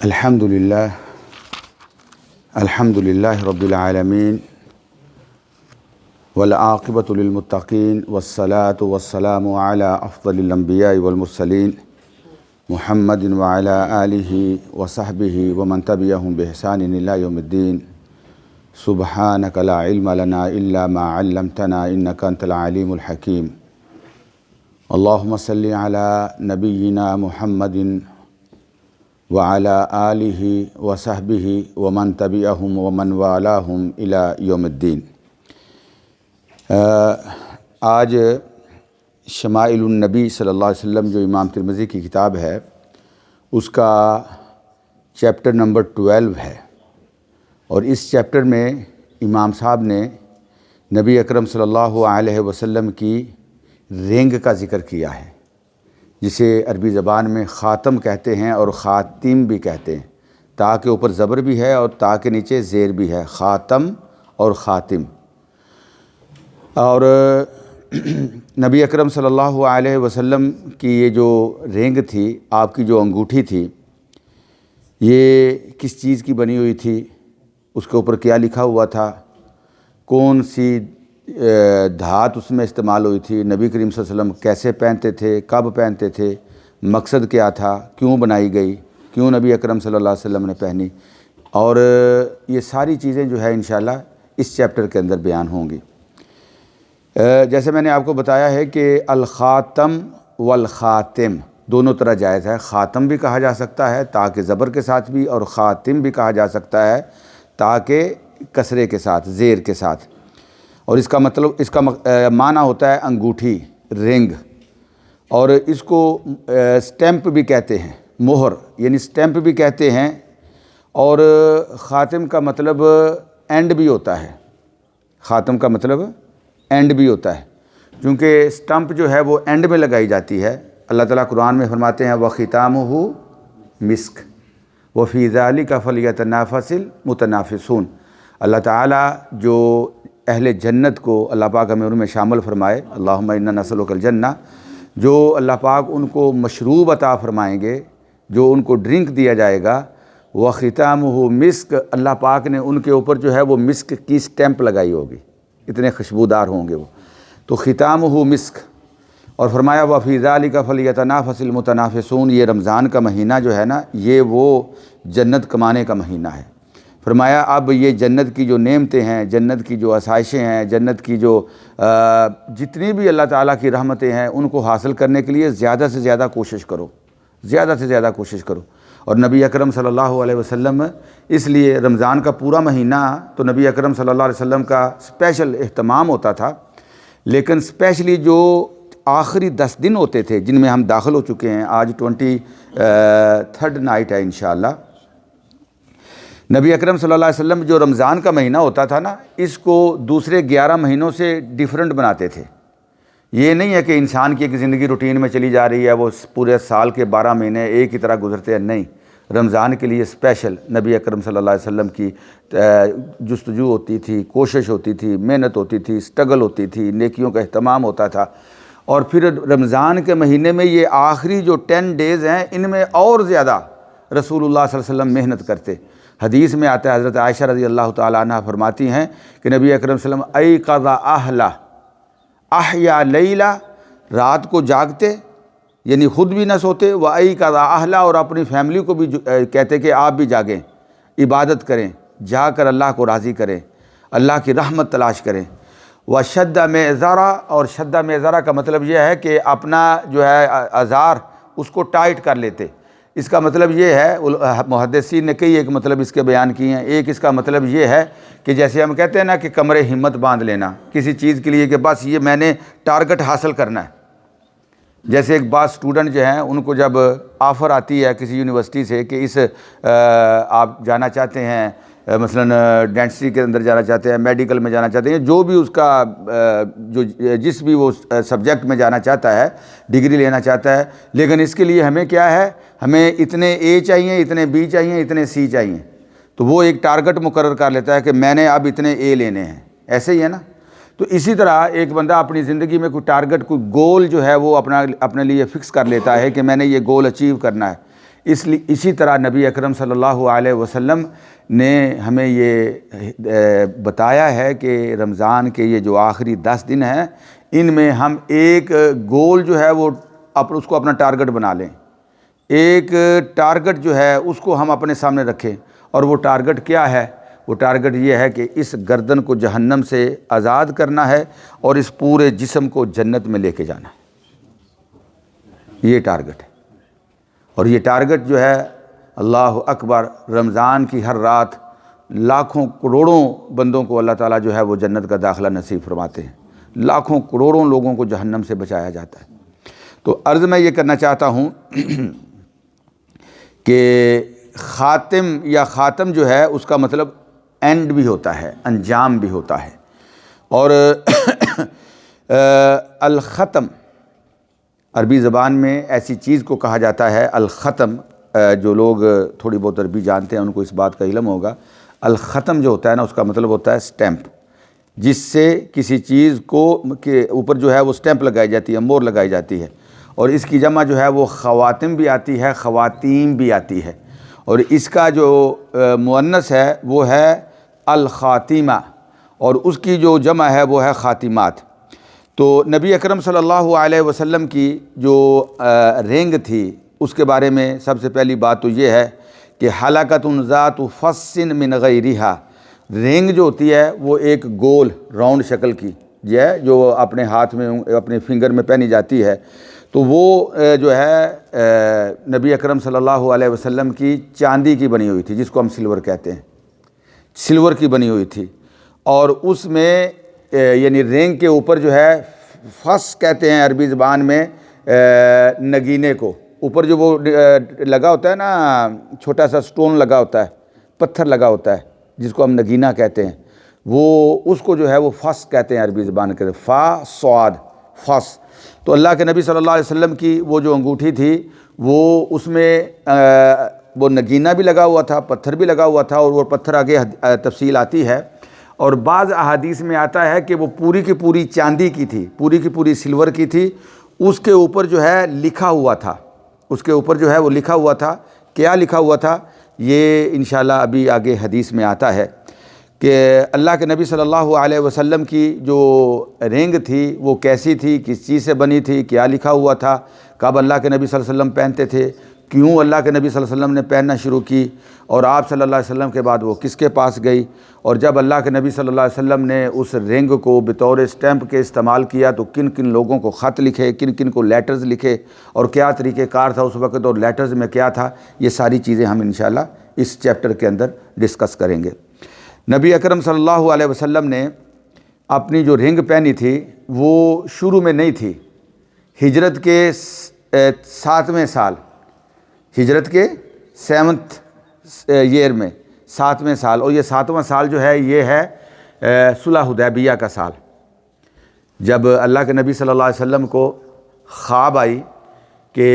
الحمدللہ رب العالمین والعاقبۃ للمتقین والصلاة والسلام علی افضل الانبیاء والمرسلین محمد وعلی آلہ وصحبہ ومن تبعہم بإحسان الی یوم الدین سبحانک لا علم لنا الا ما علمتنا انک انت العلیم الحکیم اللہم صلی علی نبینا محمد وعلی آلہ وصحبہ ومن تبعہم ومن والاہم الی یوم الدین۔ آج شمائل النبی صلی اللہ علیہ وسلم جو امام ترمذی کی کتاب ہے اس کا چیپٹر نمبر 12 ہے، اور اس چیپٹر میں امام صاحب نے نبی اکرم صلی اللہ علیہ وسلم کی رینگ کا ذکر کیا ہے، جسے عربی زبان میں خاتم کہتے ہیں اور خاتم بھی کہتے ہیں۔ تا کے اوپر زبر بھی ہے اور تا کے نیچے زیر بھی ہے، خاتم اور خاتم۔ اور نبی اکرم صلی اللہ علیہ وسلم کی یہ جو رینگ تھی، آپ کی جو انگوٹھی تھی، یہ کس چیز کی بنی ہوئی تھی، اس کے اوپر کیا لکھا ہوا تھا، کون سی دھات اس میں استعمال ہوئی تھی، نبی کریم صلی اللہ علیہ وسلم کیسے پہنتے تھے، کب پہنتے تھے، مقصد کیا تھا، کیوں بنائی گئی، کیوں نبی اکرم صلی اللہ علیہ وسلم نے پہنی، اور یہ ساری چیزیں جو ہے انشاءاللہ اس چیپٹر کے اندر بیان ہوں گی۔ جیسے میں نے آپ کو بتایا ہے کہ الخاتم والخاتم دونوں طرح جائز ہے، خاتم بھی کہا جا سکتا ہے تا کہ زبر کے ساتھ بھی، اور خاتم بھی کہا جا سکتا ہے تا کہ کسرے کے ساتھ، زیر کے ساتھ، اور اس کا مطلب، اس کا معنی ہوتا ہے انگوٹھی، رنگ، اور اس کو سٹیمپ بھی کہتے ہیں، مہر یعنی سٹیمپ بھی کہتے ہیں، اور خاتم کا مطلب اینڈ بھی ہوتا ہے، خاتم کا مطلب اینڈ بھی ہوتا ہے، چونکہ سٹمپ جو ہے وہ اینڈ میں لگائی جاتی ہے۔ اللہ تعالیٰ قرآن میں فرماتے ہیں وَخِتَامُهُ مِسْک وَفِي ذَلِكَ فَلْيَتَنَافَسِ الْمُتَنَافِسُونَ۔ اللہ تعالیٰ جو اہل جنت کو اللہ پاک ہمیں ان میں شامل فرمائے، اللہم انا نسألک الجنہ، جو اللہ پاک ان کو مشروب عطا فرمائیں گے، جو ان کو ڈرنک دیا جائے گا، وَخِتَامُهُ مِسْک، اللہ پاک نے ان کے اوپر جو ہے وہ مسک کی سٹیمپ لگائی ہوگی، اتنے خوشبودار ہوں گے وہ، تو ختامہ مسک۔ اور فرمایا وَفِي ذَلِكَ فَلْيَتَنَافَسِ الْمُتَنَافِسُونَ، یہ رمضان کا مہینہ جو ہے نا، یہ وہ جنت کمانے کا مہینہ ہے۔ فرمایا اب یہ جنت کی جو نعمتیں ہیں، جنت کی جو آسائشیں ہیں، جنت کی جو جتنی بھی اللہ تعالیٰ کی رحمتیں ہیں، ان کو حاصل کرنے کے لیے زیادہ سے زیادہ کوشش کرو، زیادہ سے زیادہ کوشش کرو۔ اور نبی اکرم صلی اللہ علیہ وسلم، اس لیے رمضان کا پورا مہینہ تو نبی اکرم صلی اللہ علیہ وسلم کا اسپیشل اہتمام ہوتا تھا، لیکن اسپیشلی جو آخری 10 دن ہوتے تھے جن میں ہم داخل ہو چکے ہیں، آج 23 نائٹ ہے انشاءاللہ، نبی اکرم صلی اللہ علیہ وسلم جو رمضان کا مہینہ ہوتا تھا نا، اس کو دوسرے 11 مہینوں سے ڈیفرنٹ بناتے تھے۔ یہ نہیں ہے کہ انسان کی ایک زندگی روٹین میں چلی جا رہی ہے، وہ پورے سال کے 12 مہینے ایک ہی طرح گزرتے ہیں، نہیں، رمضان کے لیے اسپیشل نبی اکرم صلی اللہ علیہ وسلم کی جستجو ہوتی تھی، کوشش ہوتی تھی، محنت ہوتی تھی، سٹرگل ہوتی تھی، نیکیوں کا اہتمام ہوتا تھا۔ اور پھر رمضان کے مہینے میں یہ آخری جو 10 ڈیز ہیں، ان میں اور زیادہ رسول اللہ صلی اللہ علیہ وسلم محنت کرتے۔ حدیث میں آتا ہے، حضرت عائشہ رضی اللہ تعالیٰ عنہ فرماتی ہیں کہ نبی اکرم صلی اللہ علیہ وسلم ایقظ اہلہ احیا لیلہ، رات کو جاگتے یعنی خود بھی نہ سوتے، وَأَيْقَظَ أَهْلَ، اور اپنی فیملی کو بھی کہتے کہ آپ بھی جاگیں، عبادت کریں، جا کر اللہ کو راضی کریں، اللہ کی رحمت تلاش کریں۔ وَشَدَّ مِئْزَرَ، اور شدہ میزرہ کا مطلب یہ ہے کہ اپنا جو ہے ازار اس کو ٹائٹ کر لیتے۔ اس کا مطلب یہ ہے، محدثین نے کئی ایک مطلب اس کے بیان کیے ہیں۔ ایک اس کا مطلب یہ ہے کہ جیسے ہم کہتے ہیں نا کہ کمر ہمت باندھ لینا کسی چیز کے لیے، کہ بس یہ میں نے ٹارگٹ حاصل کرنا ہے۔ جیسے ایک بعض اسٹوڈنٹ جو ہیں، ان کو جب آفر آتی ہے کسی یونیورسٹی سے کہ اس آپ جانا چاہتے ہیں، مثلاً ڈینٹسٹری کے اندر جانا چاہتے ہیں، میڈیکل میں جانا چاہتے ہیں، جو بھی اس کا جس بھی وہ سبجیکٹ میں جانا چاہتا ہے، ڈگری لینا چاہتا ہے، لیکن اس کے لیے ہمیں کیا ہے، ہمیں اتنے اے چاہیے، اتنے بی چاہیے، اتنے سی چاہیے، تو وہ ایک ٹارگٹ مقرر کر لیتا ہے کہ میں نے اب اتنے اے لینے ہیں، ایسے ہی ہے نا۔ تو اسی طرح ایک بندہ اپنی زندگی میں کوئی ٹارگٹ، کوئی گول جو ہے وہ اپنے لیے فکس کر لیتا ہے کہ میں نے یہ گول اچیو کرنا ہے۔ اسی طرح نبی اکرم صلی اللہ علیہ وسلم نے ہمیں یہ بتایا ہے کہ رمضان کے یہ جو آخری 10 دن ہیں ان میں ہم ایک گول جو ہے وہ اس کو اپنا ٹارگٹ بنا لیں، ایک ٹارگٹ جو ہے اس کو ہم اپنے سامنے رکھیں، اور وہ ٹارگٹ کیا ہے؟ وہ ٹارگٹ یہ ہے کہ اس گردن کو جہنم سے آزاد کرنا ہے اور اس پورے جسم کو جنت میں لے کے جانا ہے، یہ ٹارگٹ ہے۔ اور یہ ٹارگٹ جو ہے، اللہ اکبر، رمضان کی ہر رات لاکھوں کروڑوں بندوں کو اللہ تعالیٰ جو ہے وہ جنت کا داخلہ نصیب فرماتے ہیں، لاکھوں کروڑوں لوگوں کو جہنم سے بچایا جاتا ہے۔ تو عرض میں یہ کرنا چاہتا ہوں کہ خاتم یا خاتم جو ہے اس کا مطلب اینڈ بھی ہوتا ہے، انجام بھی ہوتا ہے، اور الختم عربی زبان میں ایسی چیز کو کہا جاتا ہے الختم۔ جو لوگ تھوڑی بہت عربی جانتے ہیں ان کو اس بات کا علم ہوگا، الختم جو ہوتا ہے نا اس کا مطلب ہوتا ہے سٹیمپ، جس سے کسی چیز کو کے اوپر جو ہے وہ سٹیمپ لگائی جاتی ہے، مور لگائی جاتی ہے، اور اس کی جمع جو ہے وہ خواتم بھی آتی ہے، خواتین بھی آتی ہے، اور اس کا جو مؤنث ہے وہ ہے الخاتمہ، اور اس کی جو جمع ہے وہ ہے خاتمات۔ تو نبی اکرم صلی اللہ علیہ وسلم کی جو رینگ تھی اس کے بارے میں سب سے پہلی بات تو یہ ہے کہ حلقۃ ذات فص من غیرہا، رینگ جو ہوتی ہے وہ ایک گول راؤنڈ شکل کی ہے جو اپنے ہاتھ میں اپنے فنگر میں پہنی جاتی ہے، تو وہ جو ہے نبی اکرم صلی اللہ علیہ وسلم کی چاندی کی بنی ہوئی تھی، جس کو ہم سلور کہتے ہیں، سلور کی بنی ہوئی تھی، اور اس میں یعنی رینگ کے اوپر جو ہے فص کہتے ہیں عربی زبان میں نگینے کو، اوپر جو وہ لگا ہوتا ہے نا، چھوٹا سا سٹون لگا ہوتا ہے، پتھر لگا ہوتا ہے جس کو ہم نگینہ کہتے ہیں، وہ اس کو جو ہے وہ فص کہتے ہیں عربی زبان کے، فا صاد فص۔ تو اللہ کے نبی صلی اللہ علیہ وسلم کی وہ جو انگوٹھی تھی وہ اس میں وہ نگینہ بھی لگا ہوا تھا، پتھر بھی لگا ہوا تھا، اور وہ پتھر آگے تفصیل آتی ہے، اور بعض احادیث میں آتا ہے کہ وہ پوری کی پوری چاندی کی تھی، پوری کی پوری سلور کی تھی، اس کے اوپر جو ہے لکھا ہوا تھا، اس کے اوپر جو ہے وہ لکھا ہوا تھا، کیا لکھا ہوا تھا یہ انشاءاللہ ابھی آگے حدیث میں آتا ہے کہ اللہ کے نبی صلی اللہ علیہ وسلم کی جو رینگ تھی وہ کیسی تھی، کس چیز سے بنی تھی، کیا لکھا ہوا تھا، کب اللہ کے نبی صلی اللہ علیہ وسلم پہنتے تھے، کیوں اللہ کے نبی صلی اللہ علیہ وسلم نے پہننا شروع کی، اور آپ صلی اللہ علیہ وسلم کے بعد وہ کس کے پاس گئی، اور جب اللہ کے نبی صلی اللہ علیہ وسلم نے اس رینگ کو بطور اسٹیمپ کے استعمال کیا تو کن کن لوگوں کو خط لکھے، کن کن کو لیٹرز لکھے، اور کیا طریقہ کار تھا اس وقت، اور لیٹرز میں کیا تھا، یہ ساری چیزیں ہم انشاءاللہ اس چیپٹر کے اندر ڈسکس کریں گے۔ نبی اکرم صلی اللہ علیہ وسلم نے اپنی جو رنگ پہنی تھی وہ شروع میں نہیں تھی، ہجرت کے 7ویں سال، ہجرت کے 7th ایئر میں 7ویں سال، اور یہ 7واں سال جو ہے یہ ہے صلح حدیبیہ کا سال، جب اللہ کے نبی صلی اللہ علیہ وسلم کو خواب آئی کہ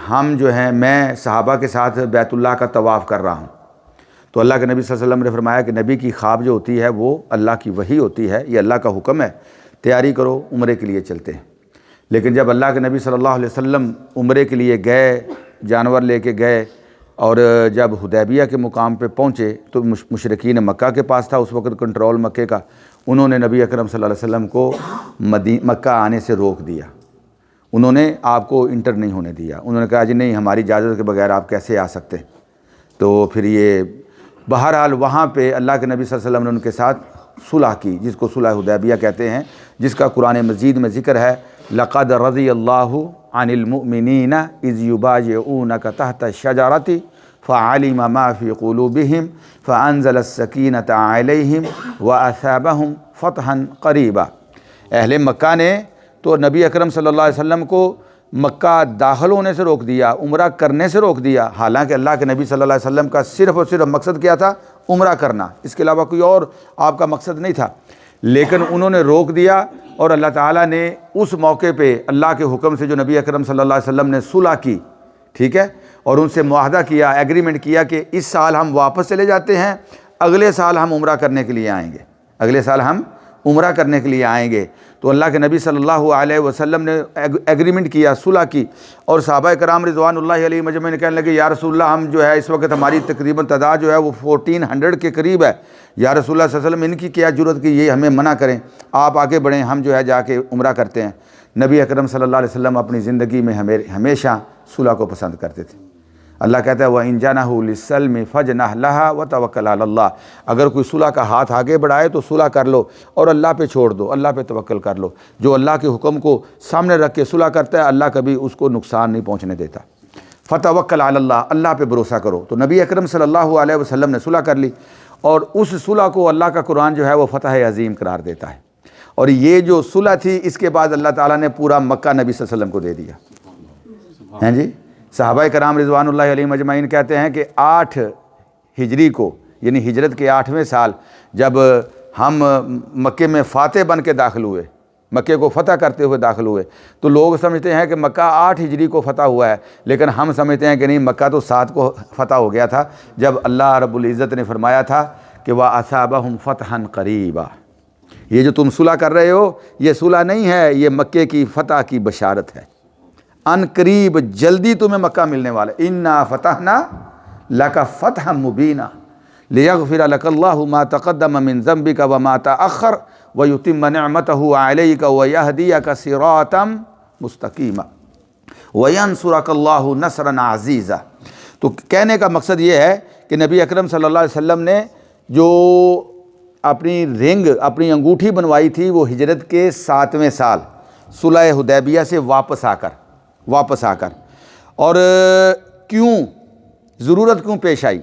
ہم جو ہیں میں صحابہ کے ساتھ بیت اللہ کا طواف کر رہا ہوں، تو اللہ کے نبی صلی اللہ علیہ وسلم نے فرمایا کہ نبی کی خواب جو ہوتی ہے وہ اللہ کی وحی ہوتی ہے، یہ اللہ کا حکم ہے، تیاری کرو عمرے کے لیے چلتے ہیں۔ لیکن جب اللہ کے نبی صلی اللہ علیہ وسلم عمرے کے لیے گئے، جانور لے کے گئے، اور جب حدیبیہ کے مقام پہ پہنچے تو مشرکین مکہ کے پاس تھا اس وقت کنٹرول مکے کا، انہوں نے نبی اکرم صلی اللہ علیہ وسلم کو مکہ آنے سے روک دیا، انہوں نے آپ کو انٹر نہیں ہونے دیا، انہوں نے کہا جی نہیں، ہماری اجازت کے بغیر آپ کیسے آ سکتے ہیں۔ تو پھر یہ بہرحال وہاں پہ اللہ کے نبی صلی اللہ علیہ وسلم نے ان کے ساتھ صلح کی، جس کو صلح حدیبیہ کہتے ہیں، جس کا قرآن مجید میں ذکر ہے، لقد رضی اللہ عن المؤمنین اذ یبایعونک تحت الشجرۃ فعلم ما فی قلوبہم فانزل السکینۃ علیہم واثابہم فتحا قریبا۔ اہل مکہ نے تو نبی اکرم صلی اللہ علیہ وسلم کو مکہ داخل ہونے سے روک دیا، عمرہ کرنے سے روک دیا، حالانکہ اللہ کے نبی صلی اللہ علیہ وسلم کا صرف اور صرف مقصد کیا تھا؟ عمرہ کرنا، اس کے علاوہ کوئی اور آپ کا مقصد نہیں تھا، لیکن انہوں نے روک دیا، اور اللہ تعالیٰ نے اس موقع پہ اللہ کے حکم سے جو نبی اکرم صلی اللہ علیہ وسلم نے صلح کی، ٹھیک ہے، اور ان سے معاہدہ کیا، ایگریمنٹ کیا کہ اس سال ہم واپس چلے جاتے ہیں، اگلے سال ہم عمرہ کرنے کے لیے آئیں گے، اگلے سال ہم عمرہ کرنے کے لیے آئیں گے۔ تو اللہ کے نبی صلی اللہ علیہ وسلم نے ایگریمنٹ کیا، صلح کی، اور صحابہ کرام رضوان اللہ علیہ مجمعین کہنے لگے یا رسول اللہ ہم جو ہے اس وقت ہماری تقریباً تعداد جو ہے وہ 1400 کے قریب ہے، یا رسول اللہ صلی اللہ علیہ وسلم ان کی کیا ضرورت کہ یہ ہمیں منع کریں، آپ آگے بڑھیں، ہم جو ہے جا کے عمرہ کرتے ہیں۔ نبی اکرم صلی اللہ علیہ وسلم اپنی زندگی میں ہمیشہ صلح کو پسند کرتے تھے۔ اللہ کہتا ہے وَإِن جَنَحُوا لِلسَّلْمِ فَاجْنَحْ لَهَا وَتَوَكَّلْ عَلَى اللَّهِ، اگر کوئی صلح کا ہاتھ آگے بڑھائے تو صلح کر لو اور اللہ پہ چھوڑ دو، اللہ پہ توکل کر لو۔ جو اللہ کے حکم کو سامنے رکھ کے صلح کرتا ہے اللہ کبھی اس کو نقصان نہیں پہنچنے دیتا۔ فَتَوَكَّلْ عَلَى اللَّهِ، اللہ پہ بھروسہ کرو۔ تو نبی اکرم صلی اللہ علیہ وسلم نے صلح کر لی، اور اس صلح کو اللہ کا قرآن جو ہے وہ فتح عظیم قرار دیتا ہے۔ اور یہ جو صلح تھی اس کے بعد اللہ تعالیٰ نے پورا مکہ نبی صلی اللہ علیہ وسلم کو دے دیا۔ ہیں جی، صحابہ کرام رضوان اللہ علیہ مجمعین کہتے ہیں کہ 8 ہجری کو، یعنی ہجرت کے 8ویں سال، جب ہم مکے میں فاتح بن کے داخل ہوئے، مکے کو فتح کرتے ہوئے داخل ہوئے، تو لوگ سمجھتے ہیں کہ مکہ 8 ہجری کو فتح ہوا ہے، لیکن ہم سمجھتے ہیں کہ نہیں، مکہ تو 7 کو فتح ہو گیا تھا، جب اللہ رب العزت نے فرمایا تھا کہ وَأَصَابَهُمْ فَتْحًا قَرِيبًا۔ یہ جو تم صلح کر رہے ہو یہ صلح نہیں ہے، یہ مکے کی فتح کی بشارت ہے، ان قریب جلدی تمہیں مکہ ملنے والا ہے۔ اِنَّا فَتَحْنَا لَكَ فَتْحًا مُبِينًا لِيَغْفِرَ لَكَ اللَّهُ مَا تَقَدَّمَ مِن ذَنبِكَ وَمَا تَأَخَّرَ وَيُتِمَّ نِعْمَتَهُ عَلَيْكَ وَيَهْدِيَكَ صِرَاطًا مُسْتَقِيمًا وَيَنْصُرَكَ اللَّهُ نَصْرًا عَزِيزًا۔ تو کہنے کا مقصد یہ ہے کہ نبی اکرم صلی اللہ علیہ وسلم نے جو اپنی رنگ، اپنی انگوٹھی بنوائی تھی وہ ہجرت کے 7ویں سال صلح حدیبیہ سے واپس آ کر اور کیوں ضرورت کیوں پیش آئی؟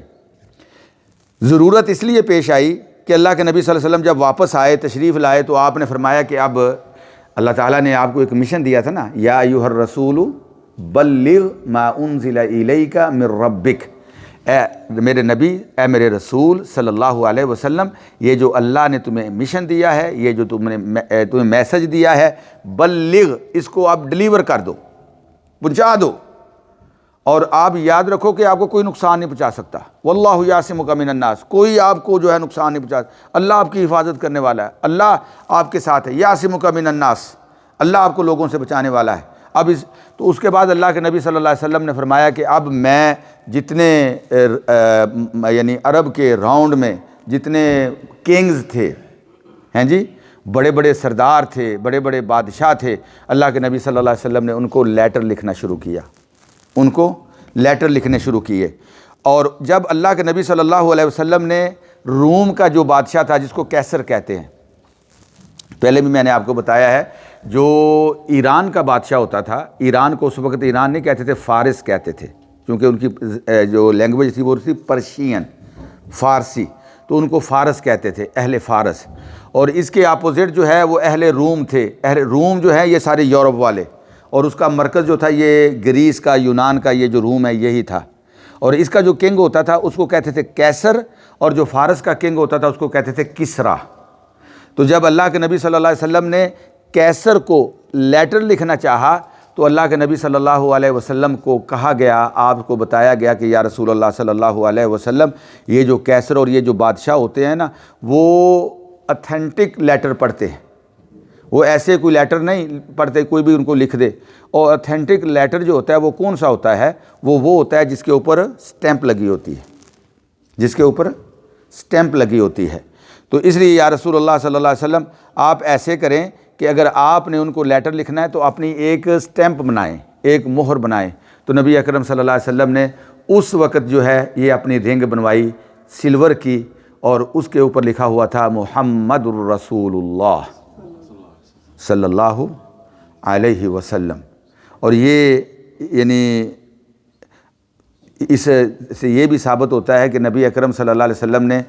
ضرورت اس لیے پیش آئی کہ اللہ کے نبی صلی اللہ علیہ وسلم جب واپس آئے، تشریف لائے، تو آپ نے فرمایا کہ اب اللہ تعالیٰ نے آپ کو ایک مشن دیا تھا نا، یا ایھا الرسول بلغ ما انزل الیک من ربک، اے میرے نبی، اے میرے رسول صلی اللہ علیہ وسلم، یہ جو اللہ نے تمہیں مشن دیا ہے، یہ جو تمہیں میسج دیا ہے، بلغ، اس کو آپ ڈلیور کر دو، پہنچا دو، اور آپ یاد رکھو کہ آپ کو کوئی نقصان نہیں پہنچا سکتا۔ واللہ یعصمک من الناس، کوئی آپ کو جو ہے نقصان نہیں پہنچا، اللہ آپ کی حفاظت کرنے والا ہے، اللہ آپ کے ساتھ ہے۔ یعصمک من الناس، اللہ آپ کو لوگوں سے بچانے والا ہے۔ اب تو اس کے بعد اللہ کے نبی صلی اللہ علیہ وسلم نے فرمایا کہ اب میں جتنے یعنی عرب کے راؤنڈ میں جتنے کنگز تھے، ہیں جی، بڑے بڑے سردار تھے، بڑے بڑے بادشاہ تھے، اللہ کے نبی صلی اللہ علیہ وسلم نے ان کو لیٹر لکھنا شروع کیا، ان کو لیٹر لکھنے شروع کیے۔ اور جب اللہ کے نبی صلی اللہ علیہ وسلم نے روم کا جو بادشاہ تھا جس کو کیسر کہتے ہیں، پہلے بھی میں نے آپ کو بتایا ہے، جو ایران کا بادشاہ ہوتا تھا، ایران کو اس وقت ایران نہیں کہتے تھے، فارس کہتے تھے، کیونکہ ان کی جو لینگویج تھی وہ تھی پرشین، فارسی، تو ان کو فارس کہتے تھے، اہل فارس۔ اور اس کے اپوزٹ جو ہے وہ اہل روم تھے۔ اہل روم جو ہے یہ سارے یورپ والے، اور اس کا مرکز جو تھا یہ گریس کا، یونان کا، یہ جو روم ہے یہی تھا۔ اور اس کا جو کنگ ہوتا تھا اس کو کہتے تھے کیسر، اور جو فارس کا کنگ ہوتا تھا اس کو کہتے تھے کسرا۔ تو جب اللہ کے نبی صلی اللہ علیہ وسلم نے کیسر کو لیٹر لکھنا چاہا تو اللہ کے نبی صلی اللہ علیہ وسلم کو کہا گیا، آپ کو بتایا گیا کہ یا رسول اللہ صلی اللہ علیہ وسلم، یہ جو کیسر اور یہ جو بادشاہ ہوتے ہیں نا، وہ اتھینٹک لیٹر پڑھتے ہیں، وہ ایسے کوئی لیٹر نہیں پڑھتے کوئی بھی ان کو لکھ دے۔ اور اتھینٹک لیٹر جو ہوتا ہے وہ کون سا ہوتا ہے؟ وہ ہوتا ہے جس کے اوپر سٹیمپ لگی ہوتی ہے، جس کے اوپر سٹیمپ لگی ہوتی ہے۔ تو اس لیے یا رسول اللہ صلی اللہ علیہ وسلم، آپ ایسے کریں کہ اگر آپ نے ان کو لیٹر لکھنا ہے تو اپنی ایک سٹیمپ بنائیں، ایک مہر بنائیں۔ تو نبی اکرم صلی اللہ علیہ وسلم نے اس وقت جو ہے یہ اپنی رنگ بنوائی سلور کی، اور اس کے اوپر لکھا ہوا تھا محمد الرسول اللہ صلی اللہ علیہ وسلم۔ اور یہ یعنی اس سے یہ بھی ثابت ہوتا ہے کہ نبی اکرم صلی اللہ علیہ وسلم نے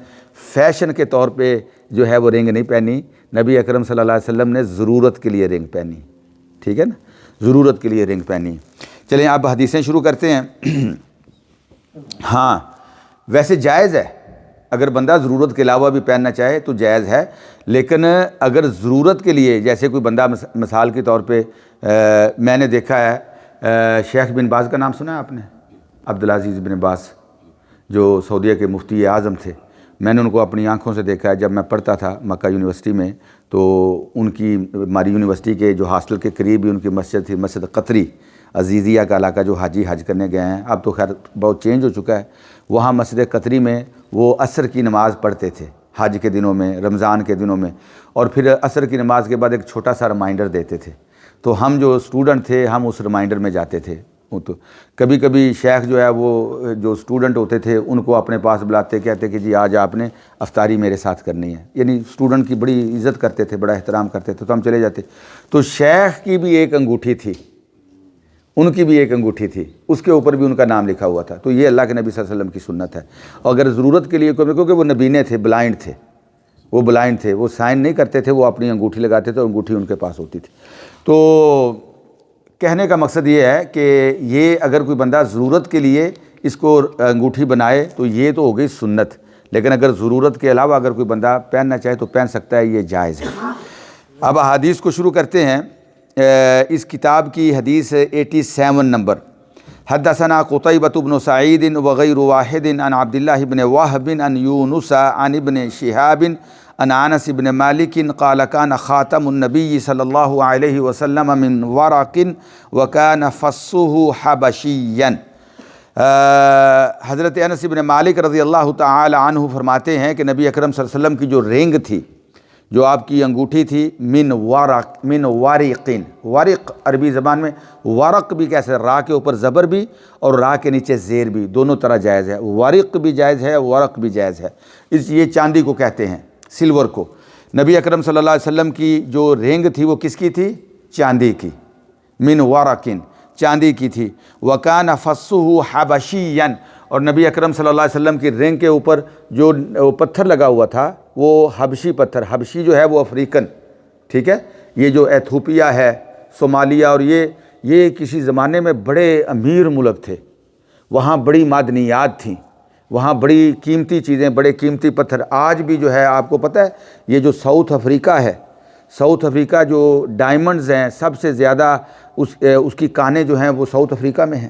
فیشن کے طور پہ جو ہے وہ رنگ نہیں پہنی، نبی اکرم صلی اللہ علیہ وسلم نے ضرورت کے لیے رنگ پہنی، ٹھیک ہے نا، ضرورت کے لیے رنگ پہنی۔ چلیں آپ حدیثیں شروع کرتے ہیں۔ ہاں، ویسے جائز ہے، اگر بندہ ضرورت کے علاوہ بھی پہننا چاہے تو جائز ہے، لیکن اگر ضرورت کے لیے، جیسے کوئی بندہ مثال کے طور پہ میں نے دیکھا ہے، شیخ بن باز کا نام سنا ہے آپ نے؟ عبدالعزیز بن باز جو سعودیہ کے مفتی اعظم تھے، میں نے ان کو اپنی آنکھوں سے دیکھا ہے. جب میں پڑھتا تھا مکہ یونیورسٹی میں تو ان کی ہماری یونیورسٹی کے جو ہاسٹل کے قریب ہی ان کی مسجد تھی, مسجد قطری عزیزیہ کا علاقہ, جو حاجی حج کرنے گئے ہیں. اب تو خیر بہت چینج ہو چکا ہے. وہاں مسجد قطری میں وہ عصر کی نماز پڑھتے تھے حج کے دنوں میں, رمضان کے دنوں میں, اور پھر عصر کی نماز کے بعد ایک چھوٹا سا ریمائنڈر دیتے تھے. تو ہم جو اسٹوڈنٹ تھے ہم اس ریمائنڈر میں جاتے تھے. تو کبھی کبھی شیخ جو ہے وہ جو اسٹوڈنٹ ہوتے تھے ان کو اپنے پاس بلاتے, کہتے کہ جی آج آپ نے افطاری میرے ساتھ کرنی ہے. یعنی اسٹوڈنٹ کی بڑی عزت کرتے تھے, بڑا احترام کرتے تھے, تو ہم چلے جاتے. تو شیخ کی بھی ایک انگوٹھی تھی, ان کی بھی ایک انگوٹھی تھی, اس کے اوپر بھی ان کا نام لکھا ہوا تھا. تو یہ اللہ کے نبی صلی اللہ علیہ وسلم کی سنت ہے. اور اگر ضرورت کے لیے کوئی, کیونکہ وہ نبینے تھے, بلائنڈ تھے, وہ بلائنڈ تھے, وہ سائن نہیں کرتے تھے, وہ اپنی انگوٹھی لگاتے تھے, انگوٹھی ان کے پاس ہوتی تھی. تو کہنے کا مقصد یہ ہے کہ یہ اگر کوئی بندہ ضرورت کے لیے اس کو انگوٹھی بنائے تو یہ تو ہو گئی سنت, لیکن اگر ضرورت کے علاوہ اگر کوئی بندہ پہننا چاہے تو پہن سکتا ہے, یہ جائز ہے. اب حدیث کو شروع کرتے ہیں. اس کتاب کی حدیث 87 نمبر. حدثنا قتيبة بن سعيد وغير واحد عن عبد الله بن وهب عن يونس عن ابن شهاب عن انس بن مالك قال كان خاتم النبي صلى الله عليه وسلم من ورق وكان فصه حبشيا. حضرت انس بن مالک رضی اللہ تعالی عنہ فرماتے ہیں کہ نبی اکرم صلی اللہ علیہ وسلم کی جو رینگ تھی, جو آپ کی انگوٹھی تھی, من وارقین, ورق عربی زبان میں ورق بھی کیسے, را کے اوپر زبر بھی اور را کے نیچے زیر بھی, دونوں طرح جائز ہے. ورق بھی جائز ہے, ورق بھی جائز ہے. یہ چاندی کو کہتے ہیں, سلور کو. نبی اکرم صلی اللہ علیہ وسلم کی جو رینگ تھی وہ کس کی تھی؟ چاندی کی. من ورقین, چاندی کی تھی. وکان فصہ حبشیاً, اور نبی اکرم صلی اللہ علیہ وسلم کی رینگ کے اوپر جو پتھر لگا ہوا تھا وہ حبشی پتھر, حبشی جو ہے وہ افریقن, ٹھیک ہے, یہ جو ایتھوپیا ہے, صومالیہ, اور یہ کسی زمانے میں بڑے امیر ملک تھے. وہاں بڑی معدنیات تھیں, وہاں بڑی قیمتی چیزیں, بڑے قیمتی پتھر. آج بھی جو ہے آپ کو پتہ ہے یہ جو ساؤتھ افریقہ ہے, ساؤتھ افریقہ جو ڈائمنڈز ہیں سب سے زیادہ اس کی کانیں جو ہیں وہ ساؤتھ افریقہ میں ہیں.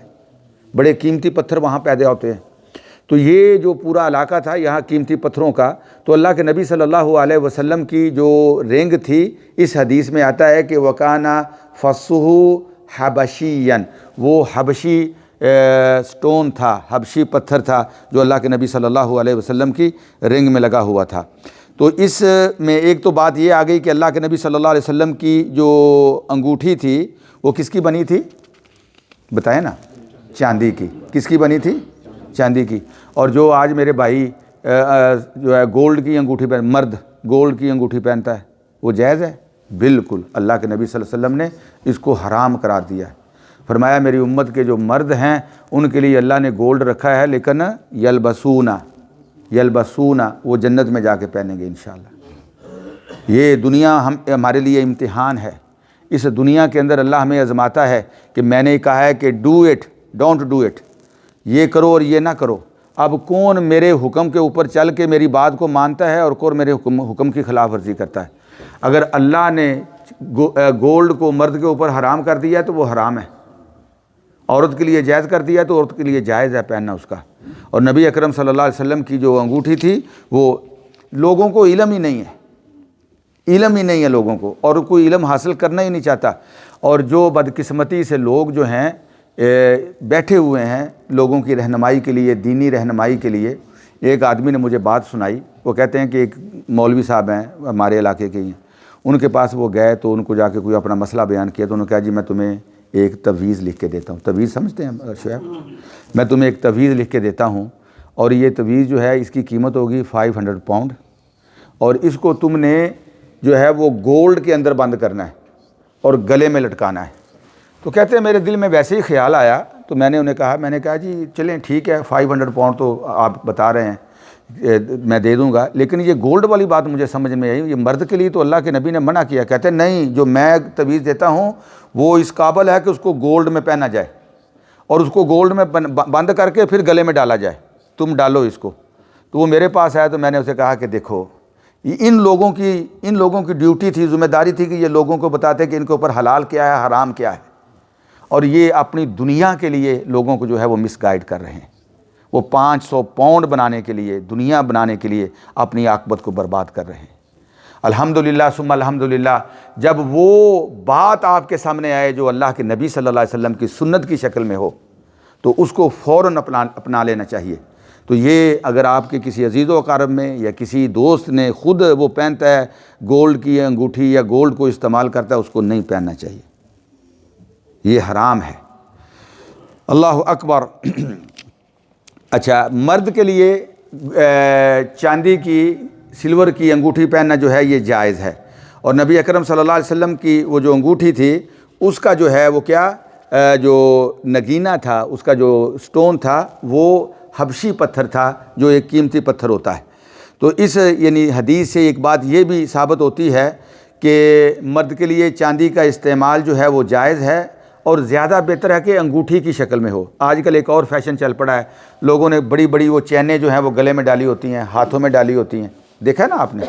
بڑے قیمتی پتھر وہاں پیدا ہوتے ہیں. تو یہ جو پورا علاقہ تھا یہاں قیمتی پتھروں کا. تو اللہ کے نبی صلی اللہ علیہ وسلم کی جو رینگ تھی, اس حدیث میں آتا ہے کہ وکانا فصہ حبشیاً, وہ حبشی سٹون تھا, حبشی پتھر تھا جو اللہ کے نبی صلی اللہ علیہ وسلم کی رینگ میں لگا ہوا تھا. تو اس میں ایک تو بات یہ آ گئی کہ اللہ کے نبی صلی اللہ علیہ وسلم کی جو انگوٹھی تھی وہ کس کی بنی تھی؟ بتائیں نا. چاندی کی. کس کی بنی تھی؟ چاندی کی. اور جو آج میرے بھائی جو ہے گولڈ کی انگوٹھی پہن, مرد گولڈ کی انگوٹھی پہنتا ہے, وہ جائز ہے؟ بالکل. اللہ کے نبی صلی اللہ علیہ وسلم نے اس کو حرام قرار دیا ہے. فرمایا میری امت کے جو مرد ہیں ان کے لیے اللہ نے گولڈ رکھا ہے, لیکن یلبسونا وہ جنت میں جا کے پہنیں گے انشاءاللہ. یہ دنیا ہمارے لیے امتحان ہے. اس دنیا کے اندر اللہ ہمیں آزماتا ہے کہ میں نے کہا ہے کہ do it don't do it, یہ کرو اور یہ نہ کرو. اب کون میرے حکم کے اوپر چل کے میری بات کو مانتا ہے اور کون میرے حکم کی خلاف ورزی کرتا ہے؟ اگر اللہ نے گولڈ کو مرد کے اوپر حرام کر دیا تو وہ حرام ہے, عورت کے لیے جائز کر دیا تو عورت کے لیے جائز ہے پہننا اس کا. اور نبی اکرم صلی اللہ علیہ وسلم کی جو انگوٹھی تھی وہ لوگوں کو علم ہی نہیں ہے, علم ہی نہیں ہے لوگوں کو, اور کوئی علم حاصل کرنا ہی نہیں چاہتا. اور جو بدقسمتی سے لوگ جو ہیں بیٹھے ہوئے ہیں لوگوں کی رہنمائی کے لیے, دینی رہنمائی کے لیے. ایک آدمی نے مجھے بات سنائی, وہ کہتے ہیں کہ ایک مولوی صاحب ہیں ہمارے علاقے کے ہی ہیں, ان کے پاس وہ گئے تو ان کو جا کے کوئی اپنا مسئلہ بیان کیا تو انہوں نے کہا جی میں تمہیں ایک تویز لکھ کے دیتا ہوں. تویز سمجھتے ہیں شعیب؟ میں تمہیں ایک تویز لکھ کے دیتا ہوں, اور یہ تویز جو ہے اس کی قیمت ہوگی 500 پاؤنڈ, اور اس کو تم نے جو ہے وہ گولڈ کے اندر بند کرنا ہے اور گلے میں لٹکانا ہے. تو کہتے ہیں میرے دل میں ویسے ہی خیال آیا تو میں نے کہا جی چلیں ٹھیک ہے 500 پاؤنڈ تو آپ بتا رہے ہیں میں دے دوں گا, لیکن یہ گولڈ والی بات مجھے سمجھ میں آئی, یہ مرد کے لیے تو اللہ کے نبی نے منع کیا. کہتے ہیں نہیں, جو میں تویز دیتا ہوں وہ اس قابل ہے کہ اس کو گولڈ میں پہنا جائے اور اس کو گولڈ میں بند کر کے پھر گلے میں ڈالا جائے, تم ڈالو اس کو. تو وہ میرے پاس آیا تو میں نے اسے کہا کہ دیکھو ان لوگوں کی ڈیوٹی تھی, ذمہ داری تھی کہ یہ لوگوں کو بتاتے کہ ان کے اوپر حلال کیا ہے حرام کیا ہے, اور یہ اپنی دنیا کے لیے لوگوں کو جو ہے وہ مس گائیڈ کر رہے ہیں. وہ 500 پاؤنڈ بنانے کے لیے، دنیا بنانے کے لیے اپنی عاقبت کو برباد کر رہے ہیں۔ الحمدللہ ثم الحمدللہ، جب وہ بات آپ کے سامنے آئے جو اللہ کے نبی صلی اللہ علیہ وسلم کی سنت کی شکل میں ہو تو اس کو فوراً اپنا لینا چاہیے۔ تو یہ اگر آپ کے کسی عزیز و اقارب میں یا کسی دوست نے خود وہ پہنتا ہے گولڈ کی انگوٹھی یا گولڈ کو استعمال کرتا ہے، اس کو نہیں پہننا چاہیے، یہ حرام ہے۔ اللہ اکبر۔ اچھا، مرد کے لیے چاندی کی، سلور کی انگوٹھی پہننا جو ہے یہ جائز ہے، اور نبی اکرم صلی اللہ علیہ وسلم کی وہ جو انگوٹھی تھی اس کا جو ہے وہ کیا جو نگینہ تھا، اس کا جو سٹون تھا وہ حبشی پتھر تھا، جو ایک قیمتی پتھر ہوتا ہے۔ تو اس یعنی حدیث سے ایک بات یہ بھی ثابت ہوتی ہے کہ مرد کے لیے چاندی کا استعمال جو ہے وہ جائز ہے، اور زیادہ بہتر ہے کہ انگوٹھی کی شکل میں ہو۔ آج کل ایک اور فیشن چل پڑا ہے، لوگوں نے بڑی بڑی وہ چینیں جو ہیں وہ گلے میں ڈالی ہوتی ہیں، ہاتھوں میں ڈالی ہوتی ہیں، دیکھا ہے نا آپ نے،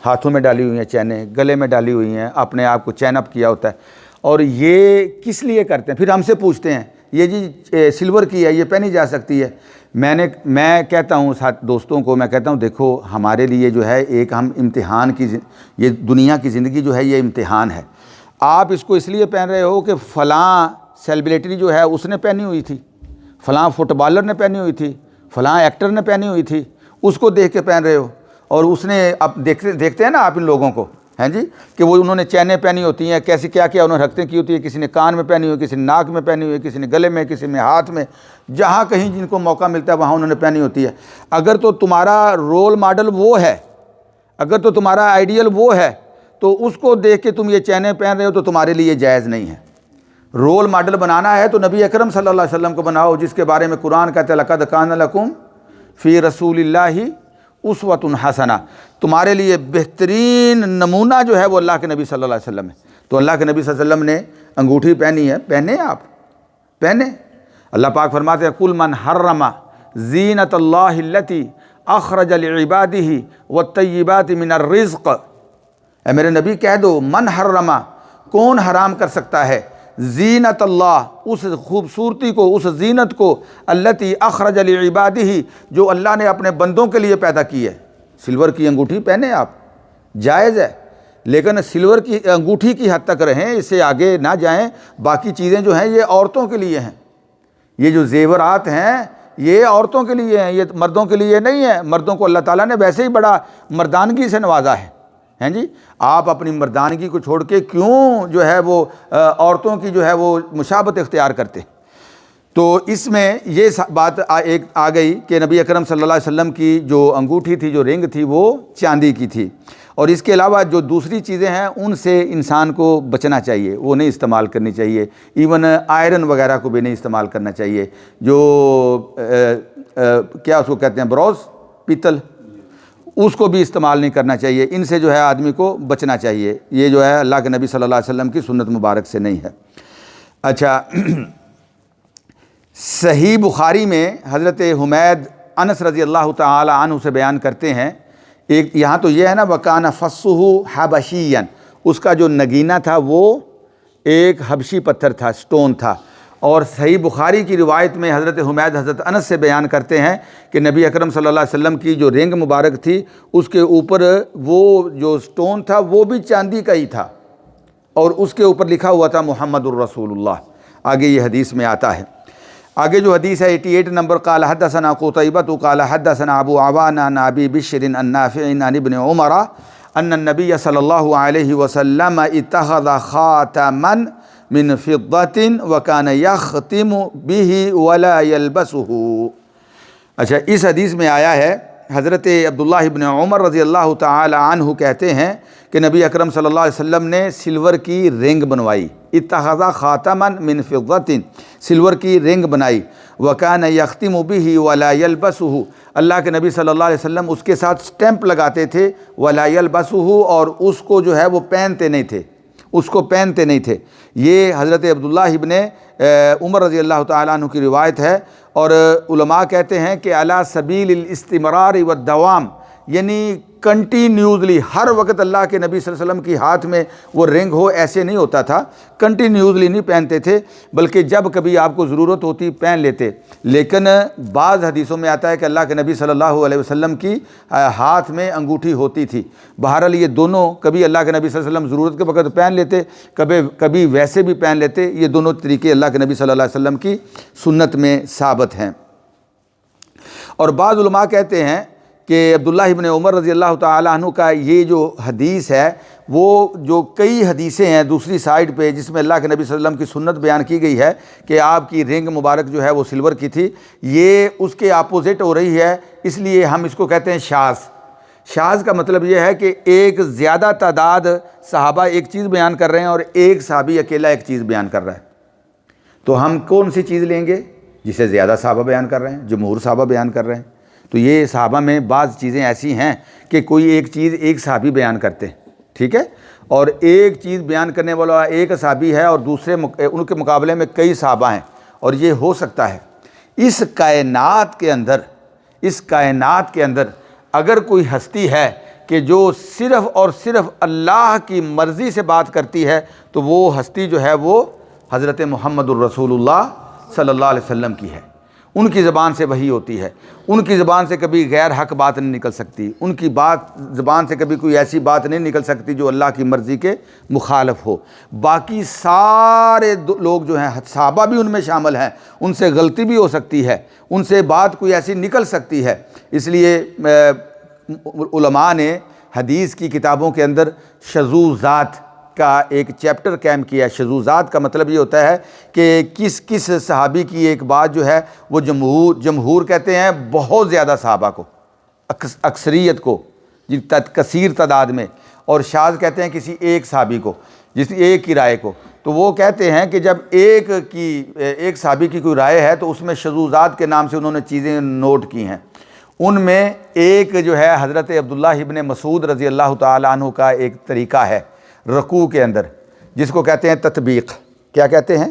ہاتھوں میں ڈالی ہوئی ہیں چینیں، گلے میں ڈالی ہوئی ہیں، اپنے آپ کو چین اپ کیا ہوتا ہے۔ اور یہ کس لیے کرتے ہیں؟ پھر ہم سے پوچھتے ہیں یہ جی سلور کی ہے، یہ پہنی جا سکتی ہے۔ میں کہتا ہوں ساتھ دوستوں کو، میں کہتا ہوں دیکھو ہمارے لیے جو ہے ایک ہم امتحان کی، یہ دنیا کی زندگی جو ہے یہ امتحان ہے۔ آپ اس کو اس لیے پہن رہے ہو کہ فلاں سیلیبریٹی جو ہے اس نے پہنی ہوئی تھی، فلاں فٹ بالر نے پہنی ہوئی تھی، فلاں ایکٹر نے پہنی ہوئی تھی، اس کو دیکھ کے پہن رہے ہو، اور اس نے اب دیکھتے ہیں نا آپ ان لوگوں کو، ہیں جی، کہ وہ انہوں نے چینیں پہنی ہوتی ہیں، کیسی کیا کیا انہوں نے حرکتیں کی ہوتی ہیں، کسی نے کان میں پہنی ہوئی، کسی نے ناک میں پہنی ہوئی، کسی نے گلے میں، کسی نے ہاتھ میں، جہاں کہیں جن کو موقع ملتا ہے وہاں انہوں نے پہنی ہوتی ہے۔ اگر تو تمہارا رول ماڈل وہ ہے، اگر تو تمہارا آئیڈیل وہ ہے، تو اس کو دیکھ کے تم یہ چینیں پہن رہے ہو تو تمہارے لیے جائز نہیں ہے۔ رول ماڈل بنانا ہے تو نبی اکرم صلی اللہ علیہ وسلم کو بناؤ، جس کے بارے میں قرآن کہتا ہے لَقَدْ كَانَ لَكُمْ فِي رَسُولِ اللَّهِ اُسْوَةٌ حَسَنَةٌ، تمہارے لیے بہترین نمونہ جو ہے وہ اللہ کے نبی صلی اللہ علیہ وسلم ہے۔ تو اللہ کے نبی صلی اللہ علیہ وسلم نے انگوٹھی پہنی ہے، پہنے آپ، پہنے۔ اللہ پاک فرماتے ہیں قُلْ مَنْ حَرَّمَ زِینَةَ اللَّهِ الَّتِي أَخْرَجَ لِعِبَادِهِ وَالطَّیِّبَاتِ مِنَ الرِّزْقِ، اے میرے نبی کہہ دو من حرم، کون حرام کر سکتا ہے زینت اللہ، اس خوبصورتی کو، اس زینت کو، التی اخرج لعبادہ، جو اللہ نے اپنے بندوں کے لیے پیدا کی ہے۔ سلور کی انگوٹھی پہنے آپ، جائز ہے، لیکن سلور کی انگوٹھی کی حد تک رہیں، اس سے آگے نہ جائیں۔ باقی چیزیں جو ہیں یہ عورتوں کے لیے ہیں، یہ جو زیورات ہیں یہ عورتوں کے لیے ہیں، یہ مردوں کے لیے نہیں ہے۔ مردوں کو اللہ تعالیٰ نے ویسے ہی بڑا مردانگی سے نوازا ہے، ہیں جی۔ آپ اپنی مردانگی کو چھوڑ کے کیوں جو ہے وہ عورتوں کی جو ہے وہ مشابہت اختیار کرتے؟ تو اس میں یہ بات ایک آ گئی کہ نبی اکرم صلی اللہ علیہ وسلم کی جو انگوٹھی تھی، جو رنگ تھی، وہ چاندی کی تھی، اور اس کے علاوہ جو دوسری چیزیں ہیں ان سے انسان کو بچنا چاہیے، وہ نہیں استعمال کرنی چاہیے۔ ایون آئرن وغیرہ کو بھی نہیں استعمال کرنا چاہیے، جو کیا اس کو کہتے ہیں، بروز، پیتل، اس کو بھی استعمال نہیں کرنا چاہیے۔ ان سے جو ہے آدمی کو بچنا چاہیے، یہ جو ہے اللہ کے نبی صلی اللہ علیہ وسلم کی سنت مبارک سے نہیں ہے۔ اچھا، صحیح بخاری میں حضرت حمید انس رضی اللہ تعالی عنہ سے بیان کرتے ہیں، ایک یہاں تو یہ ہے نا وَكَانَ فَصُّهُ حَبَشِيًّا، اس کا جو نگینہ تھا وہ ایک حبشی پتھر تھا، سٹون تھا۔ اور صحیح بخاری کی روایت میں حضرت حمید حضرت انس سے بیان کرتے ہیں کہ نبی اکرم صلی اللہ علیہ وسلم کی جو رنگ مبارک تھی اس کے اوپر وہ جو سٹون تھا وہ بھی چاندی کا ہی تھا، اور اس کے اوپر لکھا ہوا تھا محمد الرسول اللہ۔ آگے یہ حدیث میں آتا ہے، آگے جو حدیث ہے 88 نمبر، قال حدثنا قتيبة قال حدثنا ابو عوان عن ابي بشر عن نافع عن ابن عمر ان النبي صلی اللہ علیہ وسلم اتخذ خاتما من فضة وكان يختم به ولا يلبسه۔ اچھا، اس حدیث میں آیا ہے حضرت عبداللہ ابن عمر رضی اللہ تعالی عنہ کہتے ہیں کہ نبی اکرم صلی اللہ علیہ وسلم نے سلور کی رنگ بنوائی، اتخذ خاتما من فضة، سلور کی رنگ بنائی، وَكَانَ يَخْتِمُ بِهِ وَلَا يَلْبَسُهُ، اللہ کے نبی صلی اللہ علیہ وسلم اس کے ساتھ سٹیمپ لگاتے تھے، وَلَا يَلْبَسُهُ، اور اس کو جو ہے وہ پہنتے نہیں تھے، اس کو پہنتے نہیں تھے۔ یہ حضرت عبداللہ ابن عمر رضی اللہ تعالیٰ عنہ کی روایت ہے، اور علماء کہتے ہیں کہ علی سبیل الاستمرار والدوام، یعنی کنٹینیوسلی ہر وقت اللہ کے نبی صلی اللہ علیہ وسلم کی ہاتھ میں وہ رنگ ہو ایسے نہیں ہوتا تھا، کنٹینیوسلی نہیں پہنتے تھے، بلکہ جب کبھی آپ کو ضرورت ہوتی پہن لیتے۔ لیکن بعض حدیثوں میں آتا ہے کہ اللہ کے نبی صلی اللہ علیہ وسلم کی ہاتھ میں انگوٹھی ہوتی تھی۔ بہرحال یہ دونوں، کبھی اللہ کے نبی صلی اللہ علیہ وسلم ضرورت کے وقت پہن لیتے، کبھی ویسے بھی پہن لیتے۔ یہ دونوں طریقے اللہ کے نبی صلی اللہ علیہ وسلم کی سنت میں ثابت ہیں۔ اور بعض علماء کہتے ہیں کہ عبداللہ ابن عمر رضی اللہ تعالیٰ عنہ کا یہ جو حدیث ہے، وہ جو کئی حدیثیں ہیں دوسری سائڈ پہ جس میں اللہ کے نبی صلی اللہ علیہ وسلم کی سنت بیان کی گئی ہے کہ آپ کی رنگ مبارک جو ہے وہ سلور کی تھی، یہ اس کے اپوزٹ ہو رہی ہے، اس لیے ہم اس کو کہتے ہیں شاذ۔ شاذ کا مطلب یہ ہے کہ ایک زیادہ تعداد صحابہ ایک چیز بیان کر رہے ہیں اور ایک صحابی اکیلا ایک چیز بیان کر رہا ہے، تو ہم کون سی چیز لیں گے؟ جسے زیادہ صحابہ بیان کر رہے ہیں، جمہور صحابہ بیان کر رہے ہیں۔ تو یہ صحابہ میں بعض چیزیں ایسی ہیں کہ کوئی ایک چیز ایک صحابی بیان کرتے ہیں، ٹھیک ہے، اور ایک چیز بیان کرنے والا ایک صحابی ہے اور دوسرے ان کے مقابلے میں کئی صحابہ ہیں، اور یہ ہو سکتا ہے۔ اس کائنات کے اندر اگر کوئی ہستی ہے کہ جو صرف اور صرف اللہ کی مرضی سے بات کرتی ہے، تو وہ ہستی جو ہے وہ حضرت محمد الرسول اللہ صلی اللہ علیہ وسلم کی ہے۔ ان کی زبان سے وحی ہوتی ہے، ان کی زبان سے کبھی غیر حق بات نہیں نکل سکتی، ان کی زبان سے کبھی کوئی ایسی بات نہیں نکل سکتی جو اللہ کی مرضی کے مخالف ہو۔ باقی سارے لوگ جو ہیں، صحابہ بھی ان میں شامل ہیں، ان سے غلطی بھی ہو سکتی ہے، ان سے بات کوئی ایسی نکل سکتی ہے۔ اس لیے علماء نے حدیث کی کتابوں کے اندر شذوذات کا ایک چیپٹر قائم کیا ہے۔ شذوذات کا مطلب یہ ہوتا ہے کہ کس صحابی کی ایک بات جو ہے وہ جمہور کہتے ہیں بہت زیادہ صحابہ کو، اکثریت کو، کثیر تعداد میں، اور شاذ کہتے ہیں کسی ایک صحابی کو، ایک کی رائے کو۔ تو وہ کہتے ہیں کہ جب ایک صحابی کی کوئی رائے ہے تو اس میں شذوذات کے نام سے انہوں نے چیزیں نوٹ کی ہیں۔ ان میں ایک جو ہے حضرت عبداللہ ابن مسعود رضی اللہ تعالیٰ عنہ کا ایک طریقہ ہے رکوع کے اندر، جس کو کہتے ہیں تطبیق۔ کیا کہتے ہیں؟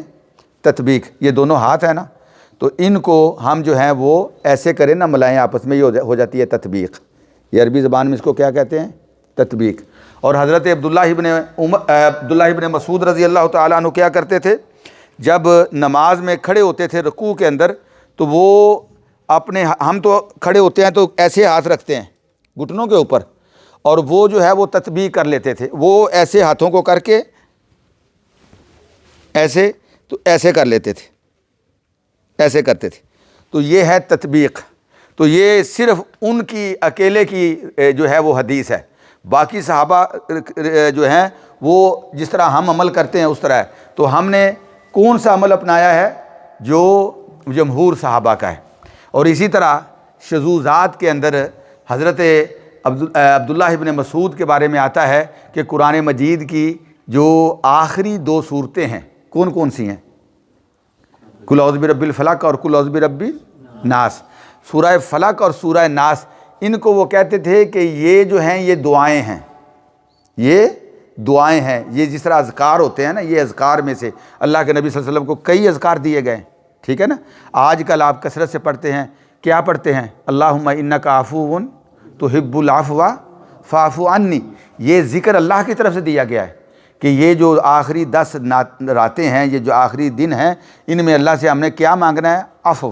تطبیق۔ یہ دونوں ہاتھ ہیں نا، تو ان کو ہم جو ہیں وہ ایسے کریں نا ملائیں آپس میں، یہ ہو جاتی ہے تطبیق۔ یہ عربی زبان میں اس کو کیا کہتے ہیں؟ تطبیق۔ اور حضرت عبداللہ ابن مسعود رضی اللہ تعالیٰ عنہ کیا کرتے تھے؟ جب نماز میں کھڑے ہوتے تھے رکوع کے اندر، تو وہ ہم تو کھڑے ہوتے ہیں تو ایسے ہاتھ رکھتے ہیں گھٹنوں کے اوپر، اور وہ جو ہے وہ تطبیق کر لیتے تھے، وہ ایسے ہاتھوں کو کر کے ایسے کر لیتے تھے، ایسے کرتے تھے۔ تو یہ ہے تطبیق۔ تو یہ صرف ان کی اکیلے کی جو ہے وہ حدیث ہے، باقی صحابہ جو ہیں وہ جس طرح ہم عمل کرتے ہیں اس طرح ہے۔ تو ہم نے کون سا عمل اپنایا ہے؟ جو جمہور صحابہ کا ہے۔ اور اسی طرح شذوذات کے اندر حضرت عبداللہ ابن مسعود کے بارے میں آتا ہے کہ قرآن مجید کی جو آخری 2 صورتیں ہیں کون کون سی ہیں؟ قل اعوذ برب الفلق اور قل اعوذ برب الناس۔ سورہ فلق اور سورہ ناس، ان کو وہ کہتے تھے کہ یہ جو ہیں یہ دعائیں ہیں، یہ دعائیں ہیں۔ یہ جس طرح اذکار ہوتے ہیں نا، یہ اذکار میں سے اللہ کے نبی صلی اللہ علیہ وسلم کو کئی اذکار دیے گئے، ٹھیک ہے نا۔ آج کل آپ کثرت سے پڑھتے ہیں، کیا پڑھتے ہیں؟ اللہم انک عفو تحب العفو فاعف عنی۔ یہ ذکر اللہ کی طرف سے دیا گیا ہے کہ یہ جو آخری 10 راتیں ہیں، یہ جو آخری دن ہیں، ان میں اللہ سے ہم نے کیا مانگنا ہے؟ عفو۔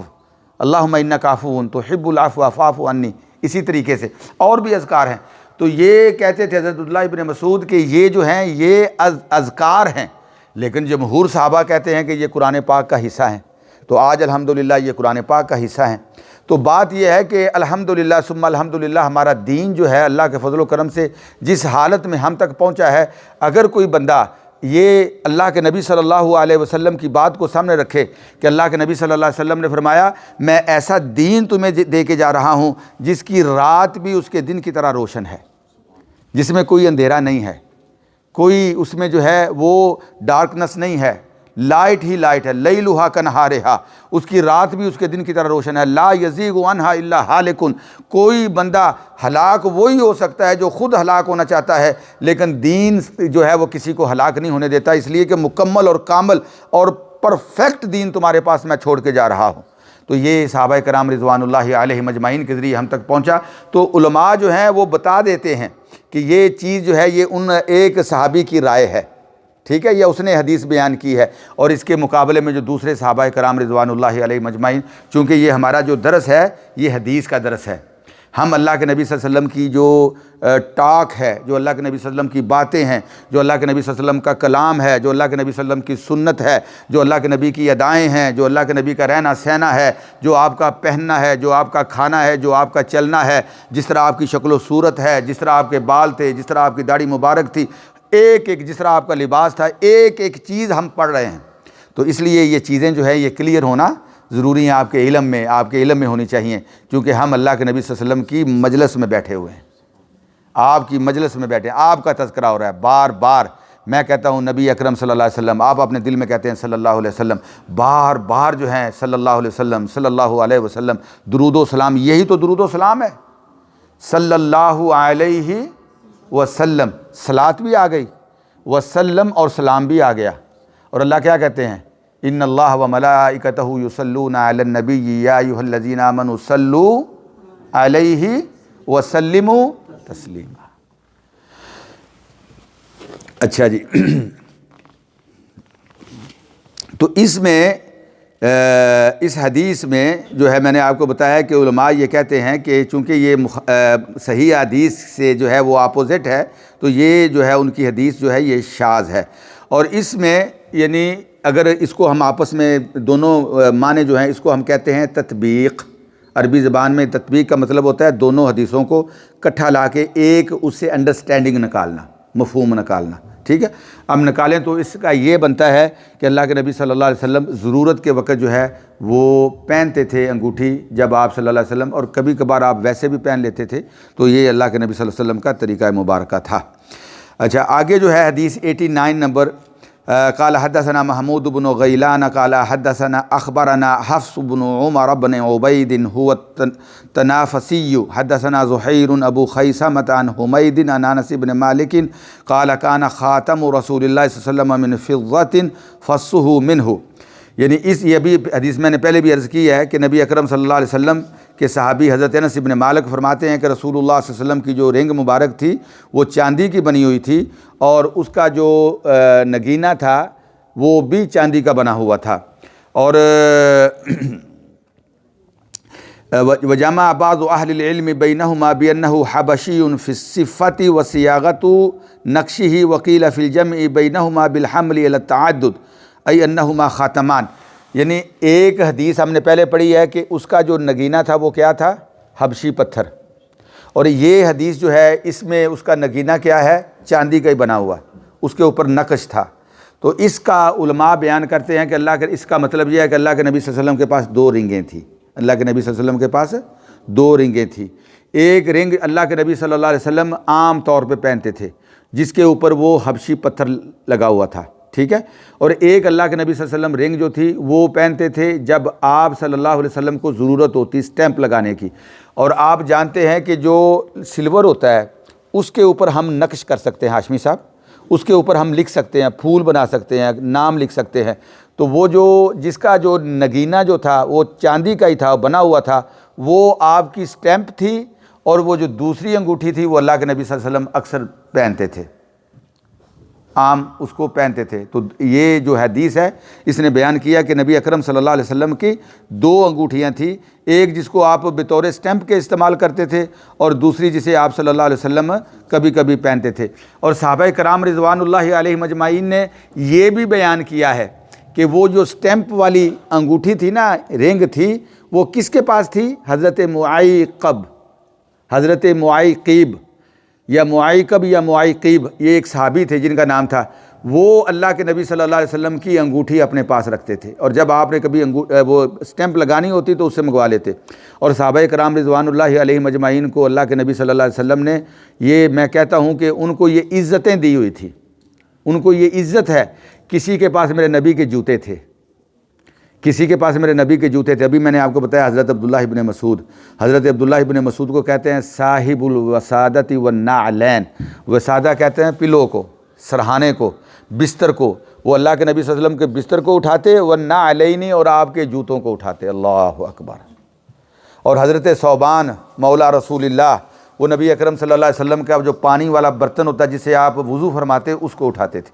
اللہم انک عفو تحب العفو فاعف عنی۔ اسی طریقے سے اور بھی اذکار ہیں۔ تو یہ کہتے تھے حضرت عبداللہ ابن مسعود کہ یہ جو ہیں یہ اذکار ہیں، لیکن جمہور صحابہ کہتے ہیں کہ یہ قرآن پاک کا حصہ ہیں۔ تو آج الحمدللہ یہ قرآن پاک کا حصہ ہیں۔ تو بات یہ ہے کہ الحمدللہ ثم الحمدللہ ہمارا دین جو ہے اللہ کے فضل و کرم سے جس حالت میں ہم تک پہنچا ہے، اگر کوئی بندہ یہ اللہ کے نبی صلی اللہ علیہ وسلم کی بات کو سامنے رکھے کہ اللہ کے نبی صلی اللہ علیہ وسلم نے فرمایا میں ایسا دین تمہیں دے کے جا رہا ہوں جس کی رات بھی اس کے دن کی طرح روشن ہے، جس میں کوئی اندھیرا نہیں ہے، کوئی اس میں جو ہے وہ ڈارکنس نہیں ہے، لائٹ ہی لائٹ ہے، لیلھا کنہارھا، اس کی رات بھی اس کے دن کی طرح روشن ہے، لا یزیغ عنہا الا ہالک۔ کوئی بندہ ہلاک وہی ہو سکتا ہے جو خود ہلاک ہونا چاہتا ہے، لیکن دین جو ہے وہ کسی کو ہلاک نہیں ہونے دیتا، اس لیے کہ مکمل اور کامل اور پرفیکٹ دین تمہارے پاس میں چھوڑ کے جا رہا ہوں۔ تو یہ صحابہ کرام رضوان اللہ علیہم اجمعین کے ذریعے ہم تک پہنچا۔ تو علماء جو ہیں وہ بتا دیتے ہیں کہ یہ چیز جو ہے یہ ان ایک صحابی کی رائے ہے، ٹھیک ہے، یا اس نے حدیث بیان کی ہے، اور اس کے مقابلے میں جو دوسرے صحابہ کرام رضوان اللہ علیہم اجمعین، چونکہ یہ ہمارا جو درس ہے یہ حدیث کا درس ہے، ہم اللہ کے نبی صلی اللہ علیہ وسلم کی جو ٹاک ہے، جو اللہ کے نبی صلی اللہ علیہ وسلم کی باتیں ہیں، جو اللہ کے نبی صلی اللہ علیہ وسلم کا کلام ہے، جو اللہ کے نبی صلی اللہ علیہ وسلم کی سنت ہے، جو اللہ کے نبی کی ادائیں ہیں، جو اللہ کے نبی کا رہنا سہنا ہے، جو آپ کا پہننا ہے، جو آپ کا کھانا ہے، جو آپ کا چلنا ہے، جس طرح آپ کی شکل و صورت ہے، جس طرح آپ کے بال تھے، جس طرح آپ کی داڑھی مبارک تھی، ایک ایک جس طرح آپ کا لباس تھا، ایک ایک چیز ہم پڑھ رہے ہیں۔ تو اس لیے یہ چیزیں جو ہے یہ کلیئر ہونا ضروری ہیں، آپ کے علم میں ہونی چاہیے، کیونکہ ہم اللہ کے نبی صلی اللہ علیہ وسلم کی مجلس میں بیٹھے ہوئے ہیں، آپ کی مجلس میں بیٹھے ہیں، آپ کا تذکرہ ہو رہا ہے بار بار۔ میں کہتا ہوں نبی اکرم صلی اللہ علیہ وسلم، آپ اپنے دل میں کہتے ہیں صلی اللہ علیہ وسلم، بار بار جو ہیں صلی اللہ علیہ وسلم، صلی اللہ علیہ وسلم، درود و سلام، یہی تو درود و سلام ہے، صلی اللہ علیہ وسلم، صلات بھی آ گئی، وسلم اور سلام بھی آ گیا۔ اور اللہ کیا کہتے ہیں؟ ان اللہ و ملائکتہ یصلون علی النبی یا ایھا الذین آمنوا صلوا علیہ وسلموا تسلیما۔ اچھا جی، تو اس میں اس حدیث میں جو ہے میں نے آپ کو بتایا کہ علماء یہ کہتے ہیں کہ چونکہ یہ صحیح حدیث سے جو ہے وہ اپوزٹ ہے، تو یہ جو ہے ان کی حدیث جو ہے یہ شاذ ہے، اور اس میں یعنی اگر اس کو ہم آپس میں دونوں معنی جو ہیں اس کو ہم کہتے ہیں تطبیق۔ عربی زبان میں تطبیق کا مطلب ہوتا ہے دونوں حدیثوں کو اکٹھا لا کے ایک اس سے انڈرسٹینڈنگ نکالنا، مفہوم نکالنا، ٹھیک ہے۔ اب نکالیں تو اس کا یہ بنتا ہے کہ اللہ کے نبی صلی اللہ علیہ وسلم ضرورت کے وقت جو ہے وہ پہنتے تھے انگوٹھی، جب آپ صلی اللہ علیہ وسلم، اور کبھی کبھار آپ ویسے بھی پہن لیتے تھے، تو یہ اللہ کے نبی صلی اللہ علیہ وسلم کا طریقہ مبارکہ تھا۔ اچھا آگے جو ہے حدیث 89 نمبر، قال حدثنا محمود بن غیلان قال حدثنا اخبرنا حفص بن عمر بن عبید هو التنافسی حدثنا زہیر ابو خیثمۃ عن حمید عن انس بن مالک قال كان خاتم رسول اللہ صلی اللہ علیہ وسلم من فضة فصه منه، یعنی یہ بھی حدیث میں نے پہلے بھی عرض کی ہے کہ نبی اکرم صلی اللہ علیہ وسلم کے صحابی حضرت انس بن مالک فرماتے ہیں کہ رسول اللہ صلی اللہ علیہ وسلم کی جو رنگ مبارک تھی وہ چاندی کی بنی ہوئی تھی، اور اس کا جو نگینہ تھا وہ بھی چاندی کا بنا ہوا تھا۔ اور وجمع بعض اہل العلم بینہما بانہ حبشی فی الصفۃ وصیاغۃ نقشہ وقیل فی الجمع بینہما بالحمل علی التعدد ای انہما خاتمان، یعنی ایک حدیث ہم نے پہلے پڑھی ہے کہ اس کا جو نگینہ تھا وہ کیا تھا؟ حبشی پتھر، اور یہ حدیث جو ہے اس میں اس کا نگینہ کیا ہے؟ چاندی کا ہی بنا ہوا، اس کے اوپر نقش تھا۔ تو اس کا علماء بیان کرتے ہیں کہ اس کا مطلب یہ ہے کہ اللہ کے نبی صلی اللہ علیہ وسلم کے پاس دو رنگیں تھیں، اللہ کے نبی صلی اللہ علیہ وسلم کے پاس دو رنگیں تھیں۔ ایک رنگ اللہ کے نبی صلی اللہ علیہ وسلم عام طور پہ پہنتے تھے جس کے اوپر وہ حبشی پتھر لگا ہوا تھا، ٹھیک ہے، اور ایک اللہ کے نبی صلی اللہ علیہ وسلم رنگ جو تھی وہ پہنتے تھے جب آپ صلی اللہ علیہ وسلم کو ضرورت ہوتی سٹیمپ لگانے کی، اور آپ جانتے ہیں کہ جو سلور ہوتا ہے اس کے اوپر ہم نقش کر سکتے ہیں، ہاشمی صاحب، اس کے اوپر ہم لکھ سکتے ہیں، پھول بنا سکتے ہیں، نام لکھ سکتے ہیں۔ تو وہ جو جس کا جو نگینہ جو تھا وہ چاندی کا ہی تھا، بنا ہوا تھا، وہ آپ کی سٹیمپ تھی، اور وہ جو دوسری انگوٹھی تھی وہ اللہ کے نبی صلی اللہ علیہ وسلم اکثر پہنتے تھے، عام اس کو پہنتے تھے۔ تو یہ جو حدیث ہے اس نے بیان کیا کہ نبی اکرم صلی اللہ علیہ وسلم کی دو انگوٹھیاں تھیں، ایک جس کو آپ بطور سٹیمپ کے استعمال کرتے تھے، اور دوسری جسے آپ صلی اللہ علیہ وسلم کبھی کبھی پہنتے تھے۔ اور صحابہ کرام رضوان اللہ علیہم اجمعین نے یہ بھی بیان کیا ہے کہ وہ جو سٹیمپ والی انگوٹھی تھی نا، رنگ تھی، وہ کس کے پاس تھی؟ حضرت معیقب یا معیقب یا معیقب، یہ ایک صحابی تھے جن کا نام تھا، وہ اللہ کے نبی صلی اللہ علیہ وسلم کی انگوٹھی اپنے پاس رکھتے تھے، اور جب آپ نے کبھی وہ سٹیمپ لگانی ہوتی تو اس سے منگوا لیتے۔ اور صحابہ کرام رضوان اللہ علیہم اجمعین کو اللہ کے نبی صلی اللہ علیہ وسلم نے یہ، میں کہتا ہوں کہ ان کو یہ عزتیں دی ہوئی تھی، ان کو یہ عزت ہے۔ کسی کے پاس میرے نبی کے جوتے تھے، کسی کے پاس میرے نبی کے جوتے تھے۔ ابھی میں نے آپ کو بتایا حضرت عبداللہ ابن مسعود، حضرت عبداللہ ابن مسعود کو کہتے ہیں صاحب الوسادۃ والنعلین، وسادہ کہتے ہیں پلو کو، سرہانے کو، بستر کو، وہ اللہ کے نبی صلی اللہ علیہ وسلم کے بستر کو اٹھاتے ورنہ علیینی اور آپ کے جوتوں کو اٹھاتے. اللہ اکبر. اور حضرت ثوبان مولا رسول اللہ وہ نبی اکرم صلی اللہ علیہ وسلم کا جو پانی والا برتن ہوتا ہے جسے آپ وضو فرماتے اس کو اٹھاتے تھے.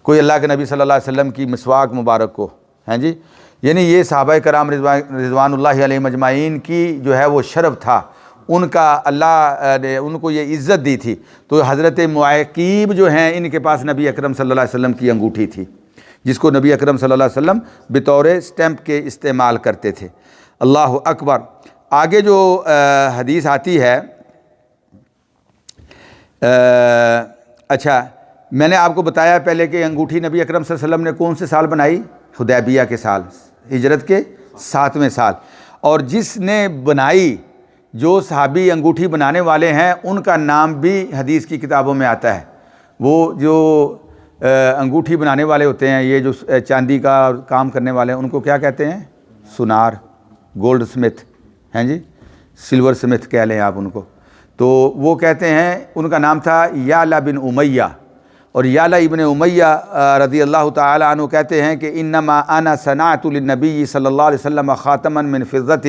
کوئی اللہ کے نبی صلی اللہ علیہ وسلم کی مسواک مبارک کو، ہیں جی، یعنی یہ صحابہ کرام رضوان اللہ علیہم اجمعین کی جو ہے وہ شرف تھا، ان کا اللہ نے ان کو یہ عزت دی تھی. تو حضرت معقیب جو ہیں ان کے پاس نبی اکرم صلی اللہ علیہ وسلم کی انگوٹھی تھی جس کو نبی اکرم صلی اللہ علیہ وسلم بطور اسٹیمپ کے استعمال کرتے تھے. اللہ اکبر. آگے جو حدیث آتی ہے، اچھا میں نے آپ کو بتایا پہلے کہ انگوٹھی نبی اکرم صلی اللہ علیہ وسلم نے کون سے سال بنائی؟ حدیبیہ کے سال، ہجرت کے 7ویں سال. اور جس نے بنائی، جو صحابی انگوٹھی بنانے والے ہیں ان کا نام بھی حدیث کی کتابوں میں آتا ہے. وہ جو انگوٹھی بنانے والے ہوتے ہیں، یہ جو چاندی کا کام کرنے والے ہیں، ان کو کیا کہتے ہیں؟ سونار، گولڈ سمتھ، ہیں جی، سلور سمتھ کہہ لیں آپ ان کو. تو وہ کہتے ہیں، ان کا نام تھا یعلا بن امیہ. اور یعلا ابن امیہ رضی اللہ تعالی عنہ کہتے ہیں کہ انما انا صنعت للنبی صلی اللہ علیہ وسلم خاتما من فضۃ،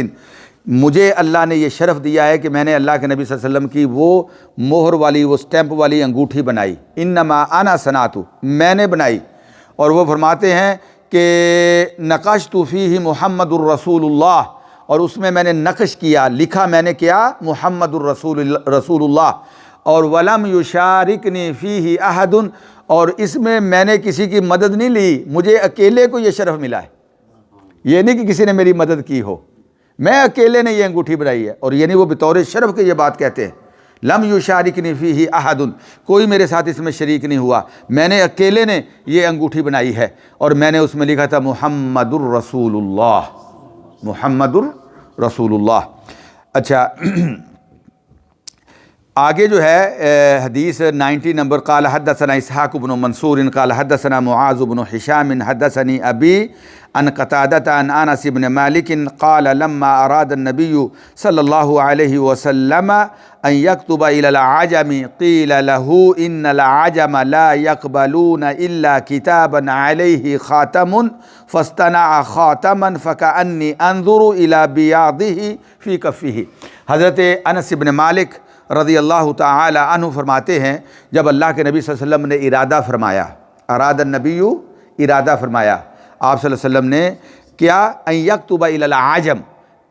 مجھے اللہ نے یہ شرف دیا ہے کہ میں نے اللہ کے نبی صلی اللہ علیہ وسلم کی وہ مہر والی، وہ سٹیمپ والی انگوٹھی بنائی. انما انا صنعت، میں نے بنائی. اور وہ فرماتے ہیں کہ نقشت فیہ محمد الرسول اللہ، اور اس میں نے نقش کیا، لکھا میں نے کیا محمد رسول اللہ. اور ولم یشارکنی فیہ احد، اور اس میں نے کسی کی مدد نہیں لی، مجھے اکیلے کو یہ شرف ملا ہے. یہ نہیں کہ کسی نے میری مدد کی ہو، میں اکیلے نے یہ انگوٹھی بنائی ہے. اور یعنی وہ بطور شرف کے یہ بات کہتے ہیں، لم یشارکنی فیہ احد، کوئی میرے ساتھ اس میں شریک نہیں ہوا، میں نے اکیلے نے یہ انگوٹھی بنائی ہے. اور میں نے اس میں لکھا تھا محمد الرسول اللہ، محمد الرسول اللہ. اچھا آگے جو ہے حدیث 90 نمبر، قال حدثنا اسحاق بن منصور قال حدثنا معاذ بن ہشام حدثنی ابی عن قتادة عن انس بن مالک قال لما اراد النبی صلی اللہ علیہ وسلم ان يكتب الى العجم قیل له ان العجم لا يقبلون الا كتابا عليه خاتم فاصطنع خاتما فكأني انظر الى بياضه في كفه. حضرت انس بن مالک رضی اللہ تعالی عنہ فرماتے ہیں، جب اللہ کے نبی صلی اللہ علیہ وسلم نے ارادہ فرمایا، اراد النبی، ارادہ فرمایا آپ صلی اللہ علیہ وسلم نے کیا، ان یکتب الی العجم،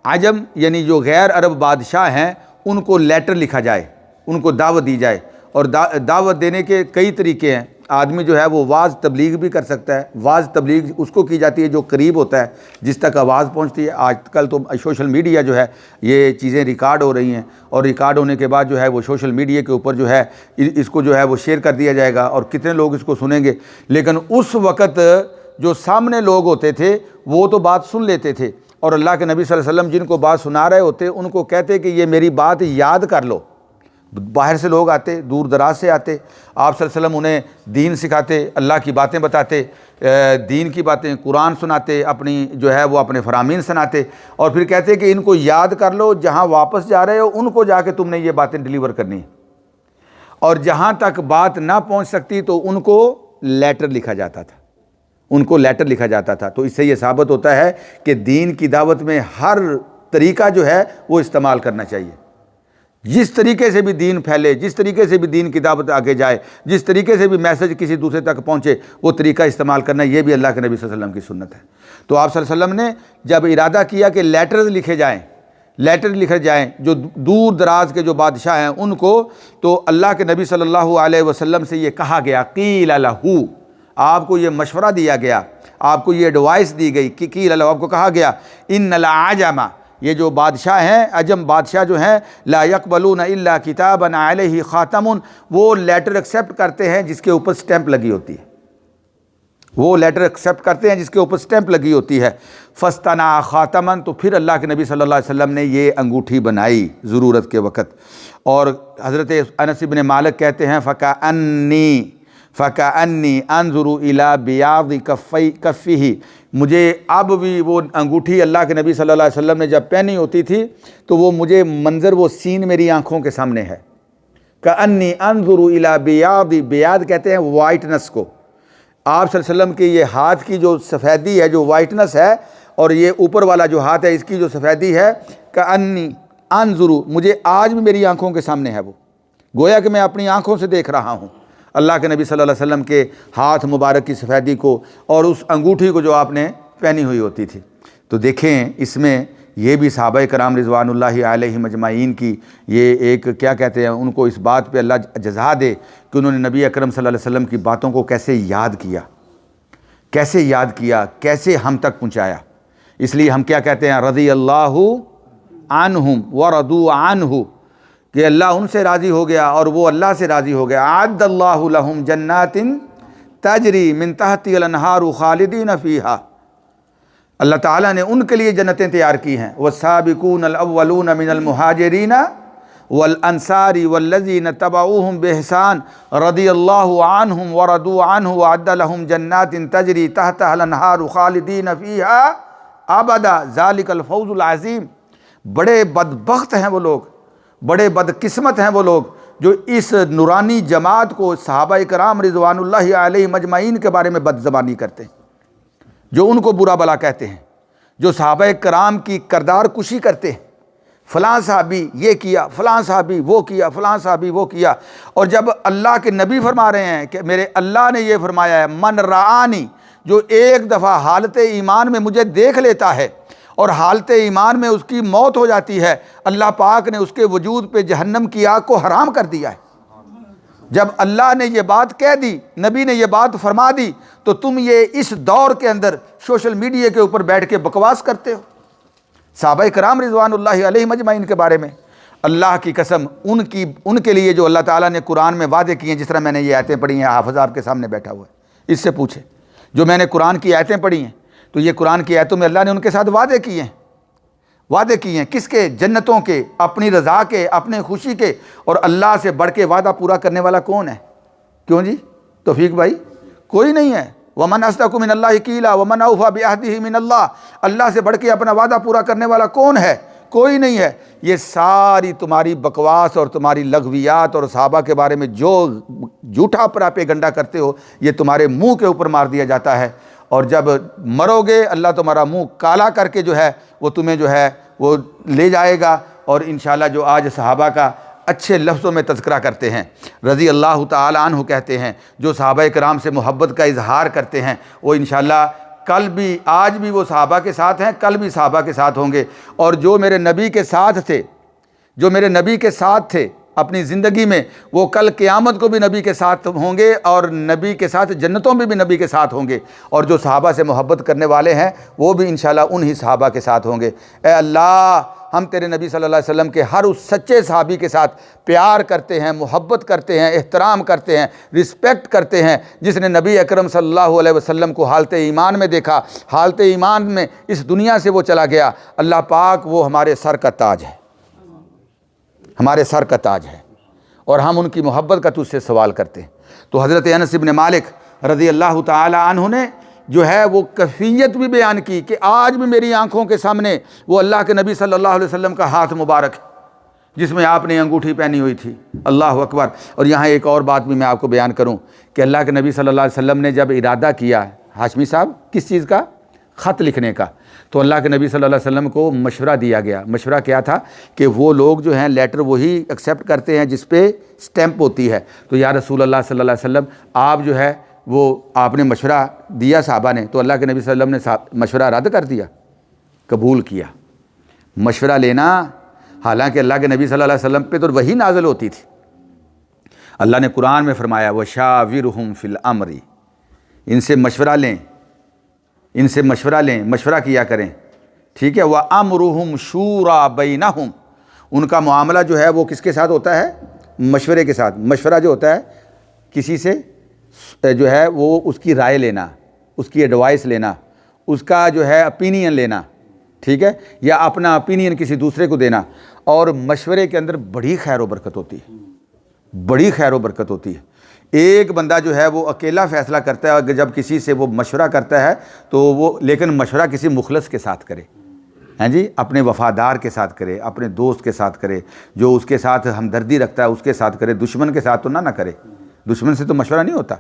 عجم یعنی جو غیر عرب بادشاہ ہیں ان کو لیٹر لکھا جائے، ان کو دعوت دی جائے. اور دعوت دینے کے کئی طریقے ہیں. آدمی جو ہے وہ واعظ تبلیغ بھی کر سکتا ہے. واعظ تبلیغ اس کو کی جاتی ہے جو قریب ہوتا ہے، جس تک آواز پہنچتی ہے. آج کل تو سوشل میڈیا جو ہے یہ چیزیں ریکارڈ ہو رہی ہیں، اور ریکارڈ ہونے کے بعد جو ہے وہ سوشل میڈیا کے اوپر جو ہے اس کو جو ہے وہ شیئر کر دیا جائے گا، اور کتنے لوگ اس کو سنیں گے. لیکن اس وقت جو سامنے لوگ ہوتے تھے وہ تو بات سن لیتے تھے، اور اللہ کے نبی صلی اللہ علیہ وسلم جن کو بات سنا رہے ہوتے ان کو کہتے کہ یہ میری بات یاد کر لو. باہر سے لوگ آتے، دور دراز سے آتے، آپ صلی اللہ علیہ وسلم انہیں دین سکھاتے، اللہ کی باتیں بتاتے، دین کی باتیں، قرآن سناتے، اپنی جو ہے وہ اپنے فرامین سناتے، اور پھر کہتے کہ ان کو یاد کر لو، جہاں واپس جا رہے ہو ان کو جا کے تم نے یہ باتیں ڈیلیور کرنی ہیں. اور جہاں تک بات نہ پہنچ سکتی تو ان کو لیٹر لکھا جاتا تھا، ان کو لیٹر لکھا جاتا تھا. تو اس سے یہ ثابت ہوتا ہے کہ دین کی دعوت میں ہر طریقہ جو ہے وہ استعمال کرنا چاہیے. جس طریقے سے بھی دین پھیلے، جس طریقے سے بھی دین کی دعوت آگے جائے، جس طریقے سے بھی میسج کسی دوسرے تک پہنچے، وہ طریقہ استعمال کرنا، یہ بھی اللہ کے نبی صلی اللہ علیہ وسلم کی سنت ہے. تو آپ صلی اللہ علیہ وسلم نے جب ارادہ کیا کہ لیٹرز لکھے جائیں، لیٹر لکھے جائیں جو دور دراز کے جو بادشاہ ہیں ان کو، تو اللہ کے نبی صلی اللہ علیہ وسلم سے یہ کہا گیا، قیل لہ، آپ کو یہ مشورہ دیا گیا، آپ کو یہ ایڈوائس دی گئی کہ قیل لہ، آپ کو کہا گیا، ان العجم، یہ جو بادشاہ ہیں، عجم بادشاہ جو ہیں، لا یقبلون الا کتابا علیہ خاتم، وہ لیٹر ایکسیپٹ کرتے ہیں جس کے اوپر سٹیمپ لگی ہوتی ہے، وہ لیٹر ایکسیپٹ کرتے ہیں جس کے اوپر سٹیمپ لگی ہوتی ہے. فاصطنع خاتما، تو پھر اللہ کے نبی صلی اللہ علیہ وسلم نے یہ انگوٹھی بنائی ضرورت کے وقت. اور حضرت انس بن مالک کہتے ہیں، فَكَأَنِّي أَنظُرُ إِلَى بِيَاضِ كَفِّهِ، مجھے اب بھی وہ انگوٹھی اللہ کے نبی صلی اللہ علیہ وسلم نے جب پہنی ہوتی تھی تو وہ مجھے منظر، وہ سین میری آنکھوں کے سامنے ہے. كَأَنِّي أَنظُرُ إِلَى بِيَاضِ، بیاض کہتے ہیں وائٹنس کو، آپ صلی اللہ علیہ وسلم کے یہ ہاتھ کی جو سفیدی ہے، جو وائٹنس ہے، اور یہ اوپر والا جو ہاتھ ہے اس کی جو سفیدی ہے، کأنی انظرو، مجھے آج بھی میری آنکھوں کے سامنے ہے، وہ گویا کہ میں اپنی آنکھوں سے دیکھ رہا ہوں اللہ کے نبی صلی اللہ علیہ وسلم کے ہاتھ مبارک کی سفیدی کو اور اس انگوٹھی کو جو آپ نے پہنی ہوئی ہوتی تھی۔ تو دیکھیں اس میں یہ بھی صحابہ کرام رضوان اللہ علیہ مجمعین کی یہ ایک کیا کہتے ہیں، ان کو اس بات پہ اللہ جزا دے کہ انہوں نے نبی اکرم صلی اللہ علیہ وسلم کی باتوں کو کیسے یاد کیا، کیسے ہم تک پہنچایا۔ اس لیے ہم کیا کہتے ہیں، رضی اللہ عنہم ورضوا عنہ، کہ اللہ ان سے راضی ہو گیا اور وہ اللہ سے راضی ہو گیا۔ اعد اللہ لہم جنات تجری من تحتها الانہار خالدین فیہا، اللہ تعالیٰ نے ان کے لیے جنتیں تیار کی ہیں۔ والسابقون الاولون من المہاجرین والانصار والذین تبعوہم بإحسان رضی اللہ عنہم ورضوا عنہ وأعد لہم جنات تجری تحتها الانہار خالدین فیہا ابدا ذالک الفوز العظیم۔ بڑے بدبخت ہیں وہ لوگ، بڑے بدقسمت ہیں وہ لوگ جو اس نورانی جماعت کو صحابہ کرام رضوان اللہ علیہ مجمعین کے بارے میں بد زبانی کرتے ہیں، جو ان کو برا بلا کہتے ہیں، جو صحابہ کرام کی کردار کشی کرتے ہیں، فلاں صحابی یہ کیا، فلاں صحابی وہ کیا، فلاں صحابی وہ کیا۔ اور جب اللہ کے نبی فرما رہے ہیں کہ میرے اللہ نے یہ فرمایا ہے، من رعانی، جو ایک دفعہ حالت ایمان میں مجھے دیکھ لیتا ہے اور حالت ایمان میں اس کی موت ہو جاتی ہے، اللہ پاک نے اس کے وجود پہ جہنم کی آگ کو حرام کر دیا ہے۔ جب اللہ نے یہ بات کہہ دی، نبی نے یہ بات فرما دی، تو تم یہ اس دور کے اندر سوشل میڈیا کے اوپر بیٹھ کے بکواس کرتے ہو صحابہ کرام رضوان اللہ علیہ مجمعین کے بارے میں۔ اللہ کی قسم، ان کے لیے جو اللہ تعالیٰ نے قرآن میں وعدے کیے ہیں، جس طرح میں نے یہ آیتیں پڑھی ہیں، حافظ آپ کے سامنے بیٹھا ہوا ہے، اس سے پوچھیں جو میں نے قرآن کی آیتیں پڑھی ہیں، تو یہ قرآن کی آیتوں میں اللہ نے ان کے ساتھ وعدے کیے ہیں، کس کے؟ جنتوں کے، اپنی رضا کے، اپنے خوشی کے۔ اور اللہ سے بڑھ کے وعدہ پورا کرنے والا کون ہے؟ کیوں جی توفیق بھائی؟ کوئی نہیں ہے۔ وَمَنْ أَصْدَقُ مِنَ اللَّهِ قِيلًا وَمَنْ أَوْفَىٰ بِعَهْدِهِ مِنَ اللَّهِ، اللہ سے بڑھ کے اپنا وعدہ پورا کرنے والا کون ہے؟ کوئی نہیں ہے۔ یہ ساری تمہاری بکواس اور تمہاری لغویات اور صحابہ کے بارے میں جو جھوٹا پراپیگنڈا کرتے ہو، یہ تمہارے منہ کے اوپر مار دیا جاتا ہے، اور جب مرو گے اللہ تمہارا منہ کالا کر کے جو ہے وہ تمہیں جو ہے وہ لے جائے گا۔ اور انشاءاللہ جو آج صحابہ کا اچھے لفظوں میں تذکرہ کرتے ہیں، رضی اللہ تعالی عنہ کہتے ہیں، جو صحابہ کرام سے محبت کا اظہار کرتے ہیں، وہ انشاءاللہ کل بھی، آج بھی وہ صحابہ کے ساتھ ہیں، کل بھی صحابہ کے ساتھ ہوں گے۔ اور جو میرے نبی کے ساتھ تھے اپنی زندگی میں، وہ کل قیامت کو بھی نبی کے ساتھ ہوں گے، اور نبی کے ساتھ جنتوں میں بھی نبی کے ساتھ ہوں گے۔ اور جو صحابہ سے محبت کرنے والے ہیں وہ بھی انشاءاللہ انہی صحابہ کے ساتھ ہوں گے۔ اے اللہ، ہم تیرے نبی صلی اللہ علیہ وسلم کے ہر اس سچے صحابی کے ساتھ پیار کرتے ہیں، محبت کرتے ہیں، احترام کرتے ہیں، رسپیکٹ کرتے ہیں، جس نے نبی اکرم صلی اللہ علیہ وسلم کو حالت ایمان میں دیکھا، حالت ایمان میں اس دنیا سے وہ چلا گیا۔ اللہ پاک وہ ہمارے سر کا تاج ہے، ہمارے سر کا تاج ہے، اور ہم ان کی محبت کا تجھ سے سوال کرتے ہیں۔ تو حضرت انس بن مالک رضی اللہ تعالی عنہ نے جو ہے وہ کیفیت بھی بیان کی کہ آج بھی میری آنکھوں کے سامنے وہ اللہ کے نبی صلی اللہ علیہ وسلم کا ہاتھ مبارک جس میں آپ نے انگوٹھی پہنی ہوئی تھی۔ اللہ اکبر۔ اور یہاں ایک اور بات بھی میں آپ کو بیان کروں کہ اللہ کے نبی صلی اللہ علیہ وسلم نے جب ارادہ کیا، ہاشمی صاحب، کس چیز کا؟ خط لکھنے کا، تو اللہ کے نبی صلی اللہ علیہ وسلم کو مشورہ دیا گیا۔ مشورہ کیا تھا کہ وہ لوگ جو ہیں لیٹر وہی ایکسیپٹ کرتے ہیں جس پہ سٹیمپ ہوتی ہے۔ تو یا رسول اللہ صلی اللہ علیہ وسلم، آپ جو ہے وہ آپ نے مشورہ دیا صحابہ نے، تو اللہ کے نبی صلی اللہ علیہ وسلم نے مشورہ رد کر دیا، قبول کیا؟ مشورہ لینا، حالانکہ اللہ کے نبی صلی اللہ علیہ وسلم پہ تو وحی نازل ہوتی تھی۔ اللہ نے قرآن میں فرمایا وَشَاوِرْهُمْ فِي الْأَمْرِ، ان سے مشورہ لیں، ان سے مشورہ لیں، مشورہ کیا کریں، ٹھیک ہے۔ وَأَمْرُهُمْ شُورَىٰ بَيْنَهُمْ، ان کا معاملہ جو ہے وہ کس کے ساتھ ہوتا ہے؟ مشورے کے ساتھ۔ مشورہ جو ہوتا ہے کسی سے جو ہے وہ اس کی رائے لینا، اس کی ایڈوائس لینا، اس کا جو ہے اپینین لینا، ٹھیک ہے، یا اپنا اپینین کسی دوسرے کو دینا۔ اور مشورے کے اندر بڑی خیر و برکت ہوتی ہے، بڑی خیر و برکت ہوتی ہے۔ ایک بندہ جو ہے وہ اکیلا فیصلہ کرتا ہے، اگر جب کسی سے وہ مشورہ کرتا ہے تو وہ، لیکن مشورہ کسی مخلص کے ساتھ کرے، ہیں جی، اپنے وفادار کے ساتھ کرے، اپنے دوست کے ساتھ کرے، جو اس کے ساتھ ہمدردی رکھتا ہے اس کے ساتھ کرے، دشمن کے ساتھ تو نہ کرے۔ دشمن سے تو مشورہ نہیں ہوتا،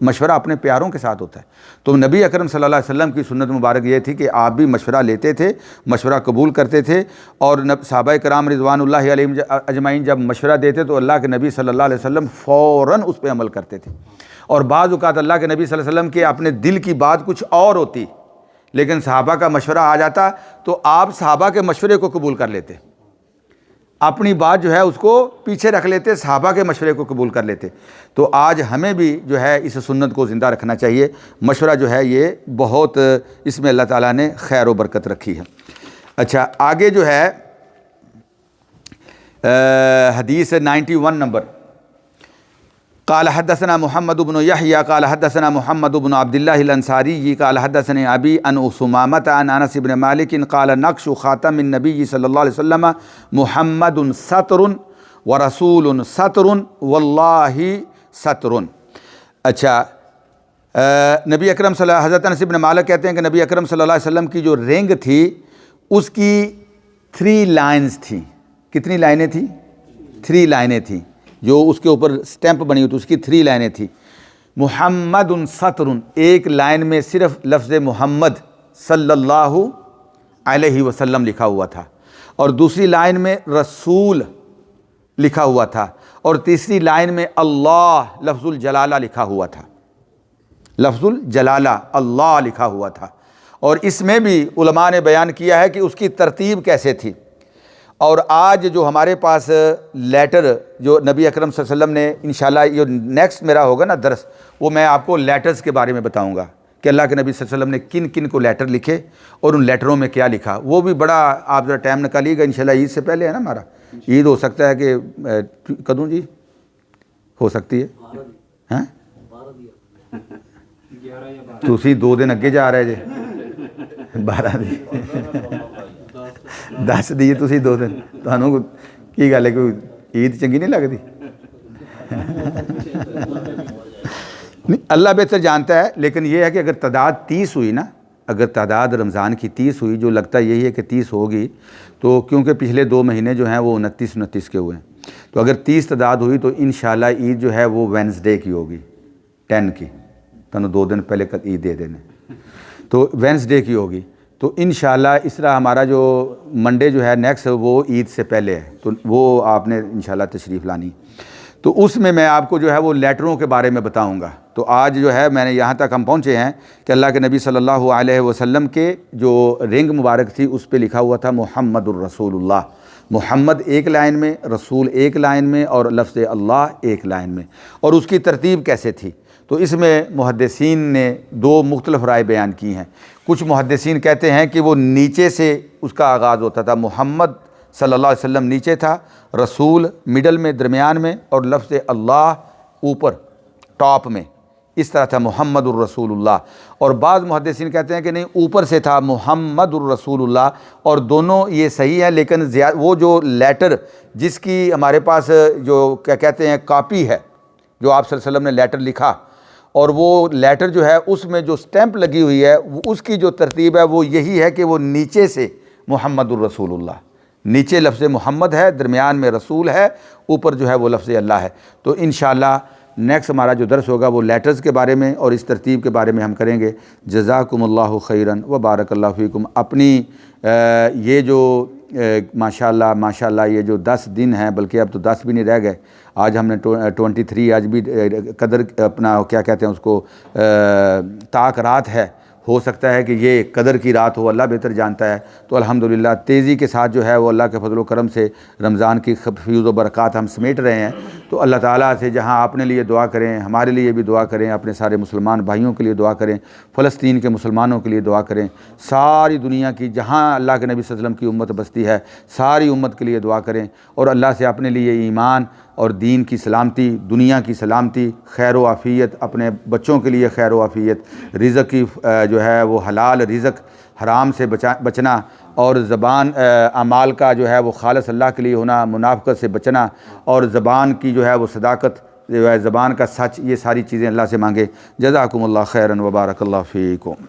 مشورہ اپنے پیاروں کے ساتھ ہوتا ہے۔ تو نبی اکرم صلی اللہ علیہ وسلم کی سنت مبارک یہ تھی کہ آپ بھی مشورہ لیتے تھے، مشورہ قبول کرتے تھے، اور صحابہ کرام رضوان اللہ علیہم اجمعین جب مشورہ دیتے تو اللہ کے نبی صلی اللہ علیہ وسلم فوراً اس پہ عمل کرتے تھے۔ اور بعض اوقات اللہ کے نبی صلی اللہ علیہ وسلم کے اپنے دل کی بات کچھ اور ہوتی، لیکن صحابہ کا مشورہ آ جاتا تو آپ صحابہ کے مشورے کو قبول کر لیتے، اپنی بات جو ہے اس کو پیچھے رکھ لیتے، صحابہ کے مشورے کو قبول کر لیتے۔ تو آج ہمیں بھی جو ہے اس سنت کو زندہ رکھنا چاہیے۔ مشورہ جو ہے یہ بہت، اس میں اللہ تعالیٰ نے خیر و برکت رکھی ہے۔ اچھا، آگے جو ہے حدیث 91 نمبر، قال حدثنا محمد بن یحییٰ قال حدثنا محمد بن عبد اللہ الانصاری قال حدثنا ابی عن ثمامۃ عن انس بن مالک قال نقش خاتم النبی صلی اللہ علیہ وسلم محمد ستر ورسول ستر واللہ ستر۔ اچھا، نبی اکرم صلی اللہ، حضرت انس بن مالک کہتے ہیں کہ نبی اکرم صلی اللہ علیہ وسلم کی جو رنگ تھی اس کی 3 لائنز تھیں۔ کتنی لائنیں تھیں؟ 3 لائنیں تھیں، جو اس کے اوپر سٹیمپ بنی ہوئی تھی، اس کی 3 لائنیں تھیں۔ محمد ستر، ایک لائن میں صرف لفظ محمد صلی اللہ علیہ وسلم لکھا ہوا تھا، اور دوسری لائن میں رسول لکھا ہوا تھا، اور تیسری لائن میں اللہ لفظ الجلالہ لکھا ہوا تھا، لفظ الجلالہ اللہ لکھا ہوا تھا۔ اور اس میں بھی علماء نے بیان کیا ہے کہ اس کی ترتیب کیسے تھی۔ اور آج جو ہمارے پاس لیٹر جو نبی اکرم صلی اللہ علیہ وسلم نے، انشاءاللہ یہ نیکسٹ میرا ہوگا نا درس، وہ میں آپ کو لیٹرز کے بارے میں بتاؤں گا کہ اللہ کے نبی صلی اللہ علیہ وسلم نے کن کن کو لیٹر لکھے اور ان لیٹروں میں کیا لکھا۔ وہ بھی بڑا آپ ذرا ٹائم نکالیے گا، انشاءاللہ عید سے پہلے ہے نا ہمارا، عید ہو سکتا ہے کہ کدوں جی ہو سکتی ہے، ہاں تسی 2 دن اگے جا رہے جے، 12 دن 10 دیے تسی 2 دن، تانوں کی گل ہے، کوئی عید چنگی نہیں لگتی؟ اللہ بہتر جانتا ہے، لیکن یہ ہے کہ اگر تعداد 30 ہوئی نا، اگر تعداد رمضان کی 30 ہوئی، جو لگتا یہی ہے کہ 30 ہوگی، تو کیونکہ پچھلے 2 مہینے جو ہیں وہ 29 کے ہوئے ہیں، تو اگر 30 تعداد ہوئی تو انشاءاللہ عید جو ہے وہ وینسڈے کی ہوگی، 10 کی، تنوں 2 دن پہلے عید دے دینے، تو وینسڈے کی ہوگی۔ تو انشاءاللہ اس طرح ہمارا جو منڈے جو ہے نیکسٹ وہ عید سے پہلے ہے، تو وہ آپ نے انشاءاللہ تشریف لانی۔ تو اس میں آپ کو جو ہے وہ لیٹروں کے بارے میں بتاؤں گا۔ تو آج جو ہے میں نے یہاں تک ہم پہنچے ہیں کہ اللہ کے نبی صلی اللہ علیہ وسلم کے جو رنگ مبارک تھی اس پہ لکھا ہوا تھا محمد الرسول اللہ، محمد ایک لائن میں، رسول ایک لائن میں، اور لفظ اللہ ایک لائن میں۔ اور اس کی ترتیب کیسے تھی؟ تو اس میں محدثین نے 2 مختلف رائے بیان کی ہیں۔ کچھ محدثین کہتے ہیں کہ وہ نیچے سے اس کا آغاز ہوتا تھا، محمد صلی اللہ علیہ وسلم نیچے تھا، رسول مڈل میں درمیان میں، اور لفظ اللہ اوپر ٹاپ میں، اس طرح تھا محمد الرسول اللہ۔ اور بعض محدثین کہتے ہیں کہ نہیں، اوپر سے تھا محمد الرسول اللہ، اور دونوں یہ صحیح ہے، لیکن وہ جو لیٹر جس کی ہمارے پاس جو کیا کہتے ہیں کاپی ہے، جو آپ صلی اللہ علیہ وسلم نے لیٹر لکھا، اور وہ لیٹر جو ہے اس میں جو سٹیمپ لگی ہوئی ہے، اس کی جو ترتیب ہے وہ یہی ہے کہ وہ نیچے سے محمد الرسول اللہ، نیچے لفظ محمد ہے، درمیان میں رسول ہے، اوپر جو ہے وہ لفظ اللہ ہے۔ تو انشاءاللہ نیکسٹ ہمارا جو درس ہوگا وہ لیٹرز کے بارے میں اور اس ترتیب کے بارے میں ہم کریں گے۔ جزاکم اللہ خیراً و بارک اللہ فیکم۔ اپنی یہ جو ماشاءاللہ یہ جو 10 دن ہیں، بلکہ اب تو 10 بھی نہیں رہ گئے، آج ہم نے 23 آج بھی قدر اپنا کیا کہتے ہیں اس کو طاق رات ہے، ہو سکتا ہے کہ یہ قدر کی رات ہو، اللہ بہتر جانتا ہے۔ تو الحمدللہ تیزی کے ساتھ جو ہے وہ اللہ کے فضل و کرم سے رمضان کی فیوز و برکات ہم سمیٹ رہے ہیں۔ تو اللہ تعالیٰ سے جہاں اپنے لیے دعا کریں، ہمارے لیے بھی دعا کریں، اپنے سارے مسلمان بھائیوں کے لیے دعا کریں، فلسطین کے مسلمانوں کے لیے دعا کریں، ساری دنیا کی جہاں اللہ کے نبی صلی اللہ علیہ وسلم کی امت بستی ہے ساری امت کے لیے دعا کریں، اور اللہ سے اپنے لیے ایمان اور دین کی سلامتی، دنیا کی سلامتی، خیر و عافیت، اپنے بچوں کے لیے خیر و عافیت، رزق کی جو ہے وہ حلال رزق، حرام سے بچنا، اور زبان اعمال کا جو ہے وہ خالص اللہ کے لیے ہونا، منافقت سے بچنا، اور زبان کی جو ہے وہ صداقت، جو ہے زبان کا سچ، یہ ساری چیزیں اللہ سے مانگے۔ جزاکم اللہ خیراً و بارک اللہ فیکم۔